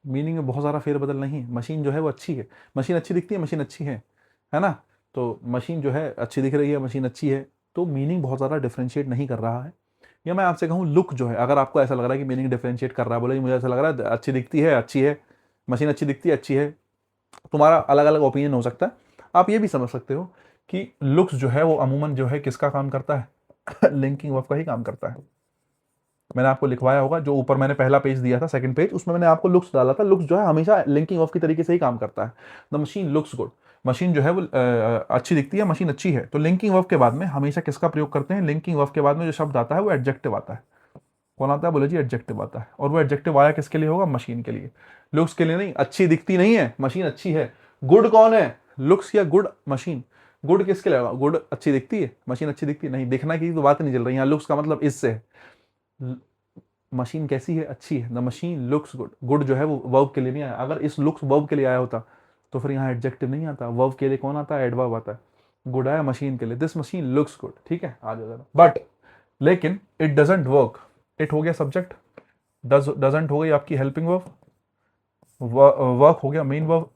Speaker 1: Meaning में बहुत सारा फेरबदल नहीं है। मशीन जो है वो अच्छी है, मशीन अच्छी दिखती है, मशीन अच्छी है ना। तो मशीन जो है अच्छी दिख रही है, मशीन अच्छी है, तो मीनिंग बहुत ज़्यादा डिफ्रेंशिएट नहीं कर रहा है। या मैं आपसे कहूँ लुक जो है, अगर आपको ऐसा लग रहा है कि मीनिंग डिफ्रेंशिएट कर रहा है, बोले मुझे ऐसा लग रहा है अच्छी दिखती है, अच्छी है, मशीन अच्छी दिखती है, अच्छी है, तुम्हारा अलग अलग ओपिनियन हो सकता है। आप ये भी समझ सकते हो कि लुक्स जो है वो अमूमन जो है किसका काम करता है, लिंकिंग वर्ब का ही काम करता है। मैंने आपको लिखवाया होगा, जो ऊपर मैंने पहला पेज दिया था, सेकंड पेज, उसमें मैंने आपको लुक्स डाला था। लुक्स जो है हमेशा लिंकिंग ऑफ की तरीके से ही काम करता है। The machine looks good, machine जो है वो अच्छी दिखती है, मशीन अच्छी है। तो लिंकिंग वर्ब के बाद में हमेशा किसका प्रयोग करते हैं, लिंकिंग वर्ब के बाद में जो शब्द आता है वो एडजेक्टिव आता है। कौन आता है, बोले जी एडजेक्टिव आता है। और वो एडजेक्टिव आया किसके लिए होगा, मशीन के लिए, लुक्स के लिए नहीं। अच्छी दिखती नहीं है, मशीन अच्छी है। गुड कौन है, लुक्स या गुड, मशीन। गुड किसके लिए होगा, गुड अच्छी दिखती है, मशीन अच्छी दिखती है नहीं। दिखना की तो बात नहीं चल रही यहाँ, लुक्स का मतलब इससे है। मशीन कैसी है, अच्छी है। The machine looks good, good जो है वो वर्ब के लिए नहीं आया। अगर इस लुक्स वर्ब के लिए आया होता तो फिर यहाँ एडजेक्टिव नहीं आता, वर्ब के लिए कौन आता है, एडवर्ब आता है। गुड आया मशीन के लिए, दिस मशीन लुक्स गुड। ठीक है, आ जाओ जरा। बट लेकिन इट डजंट वर्क, इट हो गया सब्जेक्ट, डजंट हो गई आपकी हेल्पिंग वर्ब, वर्क हो गया मेन वर्ब।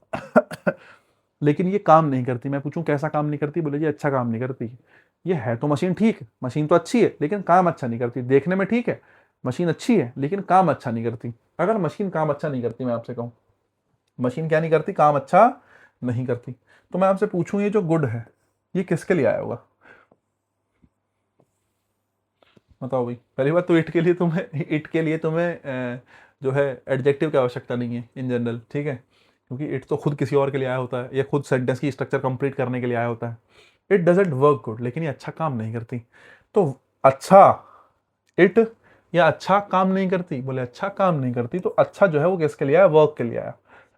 Speaker 1: लेकिन ये काम नहीं करती। मैं पूछूं कैसा काम नहीं करती, बोले जी अच्छा काम नहीं करती। ये है तो मशीन ठीक है, मशीन तो अच्छी है लेकिन काम अच्छा नहीं करती। देखने में ठीक है, मशीन अच्छी है लेकिन काम अच्छा नहीं करती। अगर मशीन काम अच्छा नहीं करती, मैं आपसे कहूँ मशीन क्या नहीं करती, काम अच्छा नहीं करती, तो मैं आपसे पूछूं ये जो गुड है ये किसके लिए आया होगा? बताओ भाई। पहली बात तो इट के लिए तुम्हें जो है एडजेक्टिव की आवश्यकता नहीं है इन जनरल, ठीक है, क्योंकि इट तो खुद किसी और के लिए आया होता है, ये खुद सेंटेंस की स्ट्रक्चर कंप्लीट करने के लिए आया होता है। इट डजेंट वर्क गुड, लेकिन ये अच्छा काम नहीं करती। तो अच्छा इट या अच्छा काम नहीं करती, बोले अच्छा काम नहीं करती, तो अच्छा जो है वो किसके लिए आया? वर्क के लिए आया।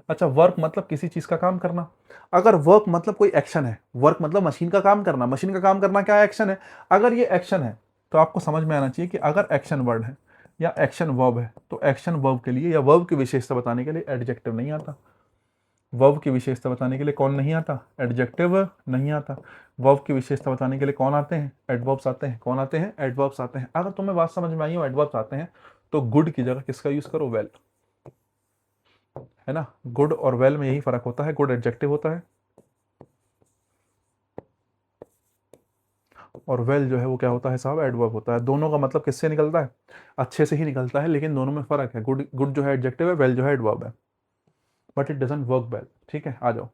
Speaker 1: अच्छा, वर्क मतलब किसी चीज का काम करना। अगर वर्क मतलब कोई एक्शन है, वर्क मतलब मशीन का काम करना, मशीन का काम करना क्या एक्शन है? अगर ये एक्शन है तो आपको समझ में आना चाहिए कि अगर एक्शन वर्ड है या एक्शन वर्ब है तो एक्शन वर्ब के लिए या वर्ब की विशेषता बताने के लिए एडजेक्टिव नहीं आता। वर्ब की विशेषता बताने के लिए कौन नहीं आता? एडजेक्टिव नहीं आता। वर्ब की विशेषता बताने के लिए कौन आते हैं? एडवर्ब्स आते हैं। कौन आते हैं? एडवर्ब्स आते हैं। अगर तुम्हें बात समझ में आई हो एडवर्ब्स आते हैं तो गुड की जगह किसका यूज करो? वेल, है ना। गुड और वेल में यही फर्क होता है, गुड एडजेक्टिव होता है और वेल जो है वो क्या होता है साहब? एडवर्ब होता है। दोनों का मतलब किससे निकलता है? अच्छे से ही निकलता है, लेकिन दोनों में फर्क है। गुड गुड जो है एडजेक्टिव है, वेल जो है एडवर्ब है, but it doesn't work well. ठीक है, आ जाओ।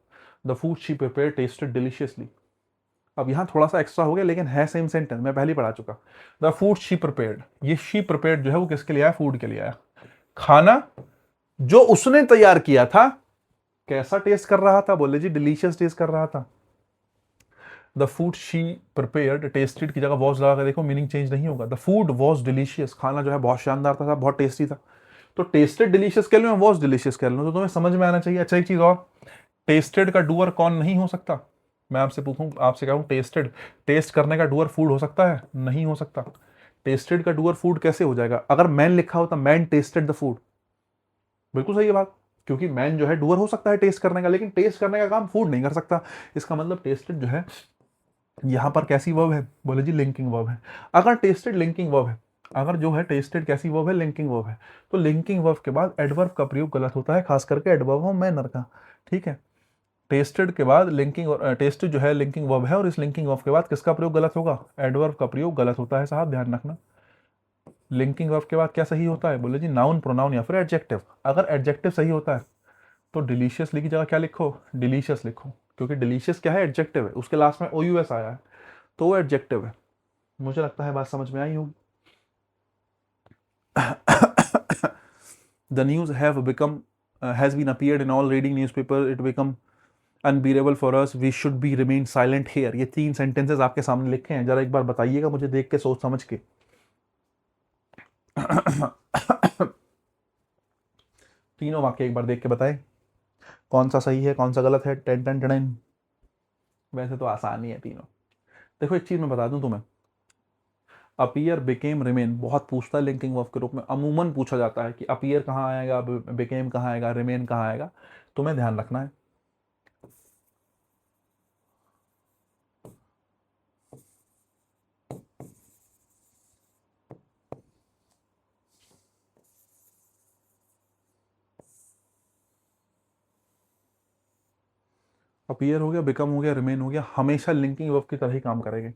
Speaker 1: The food she prepare tasted deliciously. अब यहाँ थोड़ा सा एक्स्ट्रा हो गया लेकिन है सेम सेंटेंस, मैं पहले ही पढ़ा चुका। द फूड शी प्रिपेयर्ड, ये शी प्रिपेयर्ड जो है वो किसके लिए आया? फूड के लिए आया। खाना जो उसने तैयार किया था कैसा टेस्ट कर रहा था? बोले जी डिलीशियस टेस्ट कर रहा था। The food she prepared, tested की जगह वॉज लगा कर देखो, मीनिंग चेंज नहीं होगा। द फूड वॉज डिलीशियस, खाना जो है बहुत शानदार था, बहुत टेस्टी था। तो टेस्टेड डिलीशियस कह लो, वॉज डिलीशियस कह लो, तो तुम्हें समझ में आना चाहिए। अच्छा एक चीज और, टेस्टेड का डूअर कौन नहीं हो सकता? मैं आपसे पूछूं, आपसे कहूं टेस्टेड, टेस्ट करने का डूअर फूड हो सकता है? नहीं हो सकता। टेस्टेड का डूअर फूड कैसे हो जाएगा? अगर मैन लिखा होता, मैन टेस्टेड द फूड, बिल्कुल सही है बात, क्योंकि मैन जो है डूअर हो सकता है टेस्ट करने का, लेकिन टेस्ट करने का काम फूड नहीं कर सकता। इसका मतलब टेस्टेड जो है यहां पर कैसी वर्ब है? बोले जी लिंकिंग वर्ब है। अगर टेस्टेड लिंकिंग वर्ब है, अगर जो है टेस्टेड कैसी वर्ब है? लिंकिंग वर्ब है, तो लिंकिंग वर्ब के बाद एडवर्ब का प्रयोग गलत होता है, खास करके एडवर्ब हो मैनर का। ठीक है, टेस्टेड के बाद लिंकिंग, और टेस्टेड जो है लिंकिंग वर्ब है और इस लिंकिंग वर्ब के बाद किसका प्रयोग गलत होगा? एडवर्ब का प्रयोग गलत होता है साहब, ध्यान रखना। लिंकिंग वर्ब के बाद क्या सही होता है? बोले जी नाउन, प्रोनाउन या फिर एडजेक्टिव। अगर एडजेक्टिव सही होता है तो डिलीशियसली की जगह क्या लिखो? डिलीशियस लिखो, क्योंकि डिलीशियस क्या है? एडजेक्टिव है, उसके लास्ट में ओ यू एस आया है तो वो एडजेक्टिव है। मुझे लगता है बात समझ में आई होगी। The news have become has been appeared in all reading newspaper, it become unbearable for us, we should be remain silent here। ये 3 सेंटेंसेस आपके सामने लिखे हैं, जरा एक बार बताइएगा मुझे देख के, सोच समझ के। तीनों वाक्य एक बार देख के बताएं कौन सा सही है कौन सा गलत है। Ten ten ten. वैसे तो आसान ही है तीनों। देखो एक चीज मैं बता दूं तुम्हें, अपीयर, बिकेम, रिमेन बहुत पूछता है लिंकिंग वर्ब के रूप में। अमूमन पूछा जाता है कि अपीयर कहाँ आएगा, बिकेम कहाँ आएगा, रिमेन कहाँ आएगा, तुम्हें ध्यान रखना है। अपीयर हो गया, बिकम हो गया, रिमेन हो गया, हमेशा लिंकिंग वर्ब की तरह ही काम करेंगे।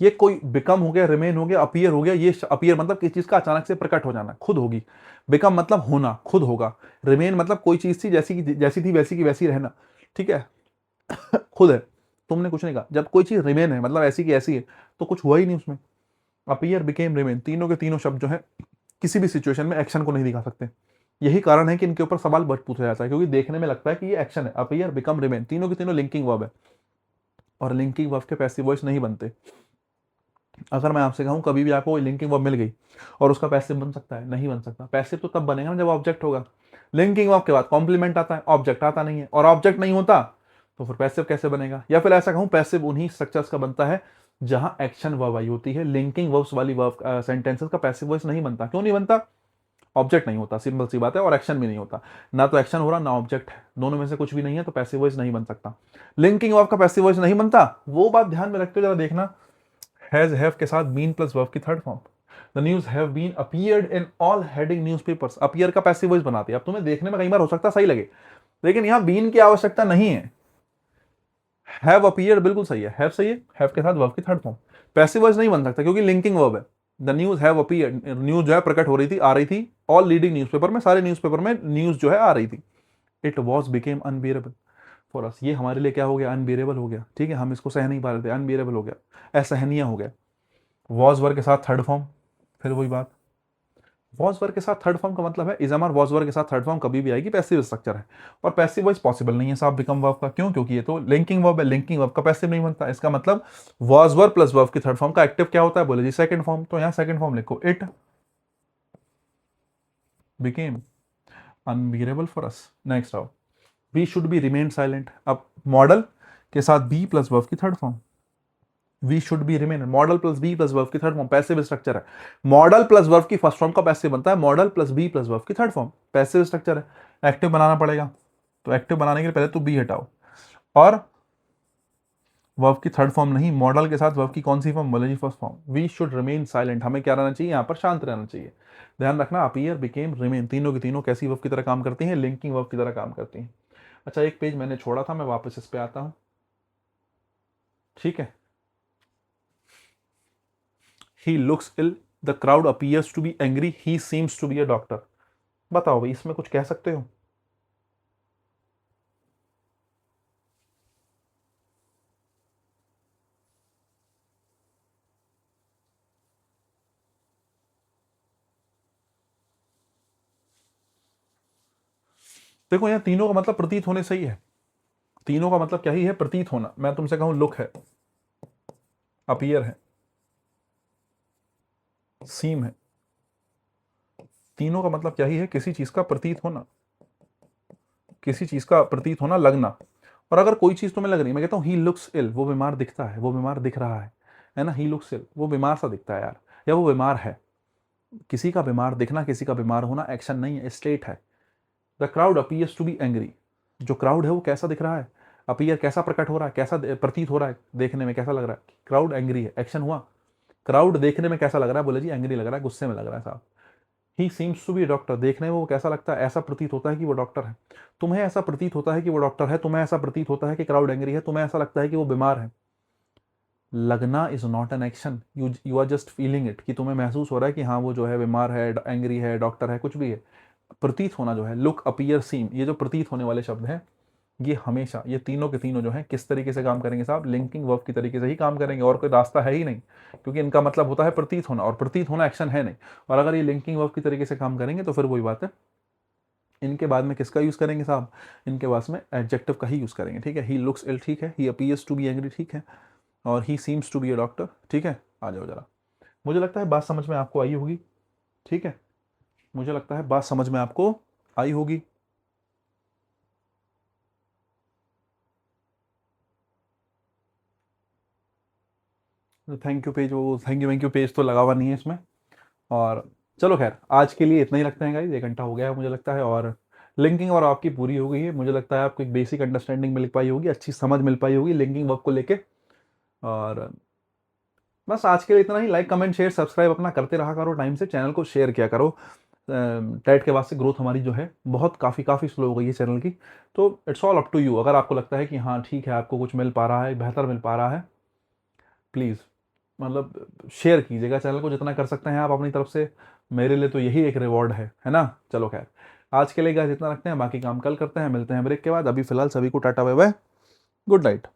Speaker 1: ये कोई बिकम हो गया, रिमेन हो गया, अपीयर हो गया, ये अपीयर मतलब किसी चीज का अचानक से प्रकट हो जाना, खुद होगी। बिकम मतलब होना, खुद होगा। रिमेन मतलब कोई चीज थी जैसी की जैसी थी वैसी की वैसी रहना, ठीक है, खुद है, तुमने कुछ नहीं कहा। जब कोई चीज रिमेन है मतलब ऐसी की ऐसी है तो कुछ हुआ ही नहीं उसमें। अपीयर, बिकेम, रिमेन तीनों के तीनों शब्द जो है किसी भी सिचुएशन में एक्शन को नहीं दिखा सकते। यही कारण है कि इनके ऊपर सवाल बहुत पूछा जाता है, क्योंकि देखने में लगता है कि ये एक्शन है। अपीयर, बिकम, रिमेन तीनों के तीनों लिंकिंग वर्ब है और लिंकिंग वर्ब के पैसिव वॉइस नहीं बनते। अगर मैं आपसे कहूं कभी भी आपको लिंकिंग वर्ब मिल गई और उसका पैसिव बन सकता है? नहीं बन सकता। पैसिव तो तब बनेगा ना जब ऑब्जेक्ट होगा। लिंकिंग वर्ब के बाद कॉम्प्लीमेंट आता है, ऑब्जेक्ट आता नहीं है, और ऑब्जेक्ट नहीं होता तो फिर पैसिव कैसे बनेगा? या फिर ऐसा कहूं पैसिव उन्हीं स्ट्रक्चर्स का बनता है जहां एक्शन वर्ब आई होती है। लिंकिंग वर्ब्स वाली वर्ब सेंटेंसेस का पैसिव वॉइस नहीं बनता। क्यों नहीं बनता? ऑब्जेक्ट नहीं होता, सिंपल सी बात है, और एक्शन भी नहीं होता। ना तो एक्शन हो रहा ना ऑब्जेक्ट है, दोनों में से कुछ भी नहीं है, तो पैसिव वॉइस नहीं बन सकता। लिंकिंग वर्ब का पैसिव वॉइस नहीं बनता, वो बात ध्यान में रखते हुए जरा देखना। हैज, हैव के साथ बीन प्लस वर्ब की third form. The news have been appeared in all heading newspapers. Appear का पैसिव वॉइस बनाती है। अब तुम्हें देखने में कई बार हो सकता है सही लगे, लेकिन यहां बीन की आवश्यकता नहीं है। हैव अपीयर्ड बिल्कुल सही है, हैव सही है, हैव के साथ वर्ब की थर्ड फॉर्म। पैसिव वॉइस नहीं बन सकता क्योंकि लिंकिंग वर्ब है। The news have appeared, news जो है प्रकट हो रही थी, आ रही थी, ऑल लीडिंग न्यूज़पेपर में, सारे न्यूज़पेपर में न्यूज जो है आ रही थी। It was became unbearable for अस, ये हमारे लिए क्या हो गया, अनबियरेबल हो गया, ठीक है, हम इसको सह नहीं पा रहे थे, अनबियरेबल हो गया, असहनीय हो गया। वॉज वर्ग के साथ थर्ड फॉर्म, फिर वही बात, वॉज वर्ग के साथ थर्ड फॉर्म का मतलब है इज अमर, वॉज वर्ग के साथ थर्ड फॉर्म कभी भी आएगी, पैसिव स्ट्रक्चर है, और पैसिव वॉइस पॉसिबल नहीं है साहब बिकम वर्ब का। क्यों? क्योंकि ये तो लिंकिंग वर्ब है, लिंकिंग वर्ब का पैसिव नहीं बनता। इसका मतलब वॉज वर्ब प्लस वर्ब की थर्ड फॉर्म का एक्टिव क्या होता है, बोले जी सेकंड फॉर्म। तो यहां सेकंड फॉर्म लिखो, it became unbearable for us. Next आओ, we should be remain silent. अब मॉडल के साथ बी प्लस वर्ब की third form, we should be remain, modal plus be plus verb की थर्ड फॉर्म, पैसिव स्ट्रक्चर है। मॉडल प्लस वर्ब की फर्स्ट फॉर्म का पैसिव बनता है, modal plus be plus verb की थर्ड फॉर्म, पैसिव स्ट्रक्चर है। एक्टिव बनाना पड़ेगा, तो एक्टिव बनाने के लिए पहले तो बी हटाओ, और वर्ब की थर्ड फॉर्म नहीं, मॉडल के साथ वर्ब की कौन सी फॉर्म, बोले जी first form. We should remain silent, हमें क्या रहना चाहिए, यहाँ पर शांत रहना चाहिए। ध्यान रखना, अपीयर बिकेम रिमेन, तीनों की तीनों कैसी वर्ब की तरह काम करती हैं, लिंकिंग वर्ब की तरह काम करती हैं। अच्छा, एक पेज मैंने छोड़ा था, मैं वापस इस पे आता हूं, ठीक है। He looks ill, the crowd appears to be angry, he seems to be a doctor. बताओ भाई, इसमें कुछ कह सकते हो? देखो, यहाँ तीनों का मतलब प्रतीत होने से ही है, तीनों का मतलब क्या ही है, प्रतीत होना। मैं तुमसे कहूं लुक है, अपीयर है, सीम है, तीनों का मतलब क्या ही है, किसी चीज का प्रतीत होना, किसी चीज का प्रतीत होना, लगना। और अगर कोई चीज तुम्हें लग रही है, मैं कहता हूँ ही लुक्स इल, वो बीमार दिखता है, वो बीमार दिख रहा है ना, ही लुक्स इल, वो बीमार सा दिखता है यार, या वो बीमार है। किसी का बीमार दिखना, किसी का बीमार होना एक्शन नहीं है, स्टेट है। The crowd appears to be angry, जो क्राउड है वो कैसा दिख रहा है, अपीयर कैसा प्रकट हो रहा है, कैसा प्रतीत हो रहा है, देखने में कैसा लग रहा है, क्राउड एंग्री है, एक्शन हुआ। क्राउड देखने में कैसा लग रहा है, बोले जी एंग्री लग रहा है, गुस्से में लग रहा है साहब। He seems to be doctor, देखने में वो कैसा लगता है, ऐसा प्रतीत होता है कि वो डॉक्टर है। तुम्हें ऐसा प्रतीत होता है कि वो डॉक्टर है, तुम्हें ऐसा प्रतीत होता है कि क्राउड एंग्री है, तुम्हें ऐसा लगता है कि वो बीमार है। लगना is not an action, you are just feeling it, कि तुम्हें महसूस हो रहा है कि हाँ वो जो है बीमार है, एंग्री है, डॉक्टर है, कुछ भी है। प्रतीत होना जो है, लुक अपीयर सीम, ये जो प्रतीत होने वाले शब्द हैं, ये हमेशा, ये तीनों के तीनों जो हैं किस तरीके से काम करेंगे साहब, लिंकिंग वर्ब की तरीके से ही काम करेंगे, और कोई रास्ता है ही नहीं, क्योंकि इनका मतलब होता है प्रतीत होना, और प्रतीत होना एक्शन है नहीं। और अगर ये लिंकिंग वर्ब की तरीके से काम करेंगे तो फिर वही बात है, इनके बाद में किसका यूज करेंगे साहब, इनके बाद में एडजेक्टिव का ही यूज करेंगे, ठीक है। ही लुक्स इल, ठीक है, he appears to be angry, ठीक है, और he seems to be a doctor, ठीक है। आ जाओ जरा, मुझे लगता है बात समझ में आपको आई होगी, ठीक है, मुझे लगता है बात समझ में आपको आई होगी। थैंक यू पेज, वो थैंक यू पेज तो लगा हुआ नहीं है इसमें। और चलो खैर, आज के लिए इतना ही रखते हैं गाइस, 1 घंटा हो गया है मुझे लगता है, और लिंकिंग और आपकी पूरी हो गई है। मुझे लगता है आपको एक बेसिक अंडरस्टैंडिंग मिल पाई होगी, अच्छी समझ मिल पाई होगी लिंकिंग वर्ब को लेके। और बस आज के लिए इतना ही। लाइक कमेंट शेयर सब्सक्राइब अपना करते रहा करो, टाइम से चैनल को शेयर किया करो। टेट के बाद से ग्रोथ हमारी जो है बहुत काफ़ी स्लो हो गई है चैनल की, तो it's all up to you. अगर आपको लगता है कि हाँ ठीक है, आपको कुछ मिल पा रहा है, बेहतर मिल पा रहा है, प्लीज़ मतलब शेयर कीजिएगा चैनल को जितना कर सकते हैं आप अपनी तरफ से। मेरे लिए तो यही एक रिवॉर्ड है ना। चलो खैर, आज के लिए गाइस इतना रखते हैं, बाकी काम कल करते हैं, मिलते हैं ब्रेक के बाद। अभी फिलहाल सभी को tata bye bye, good night.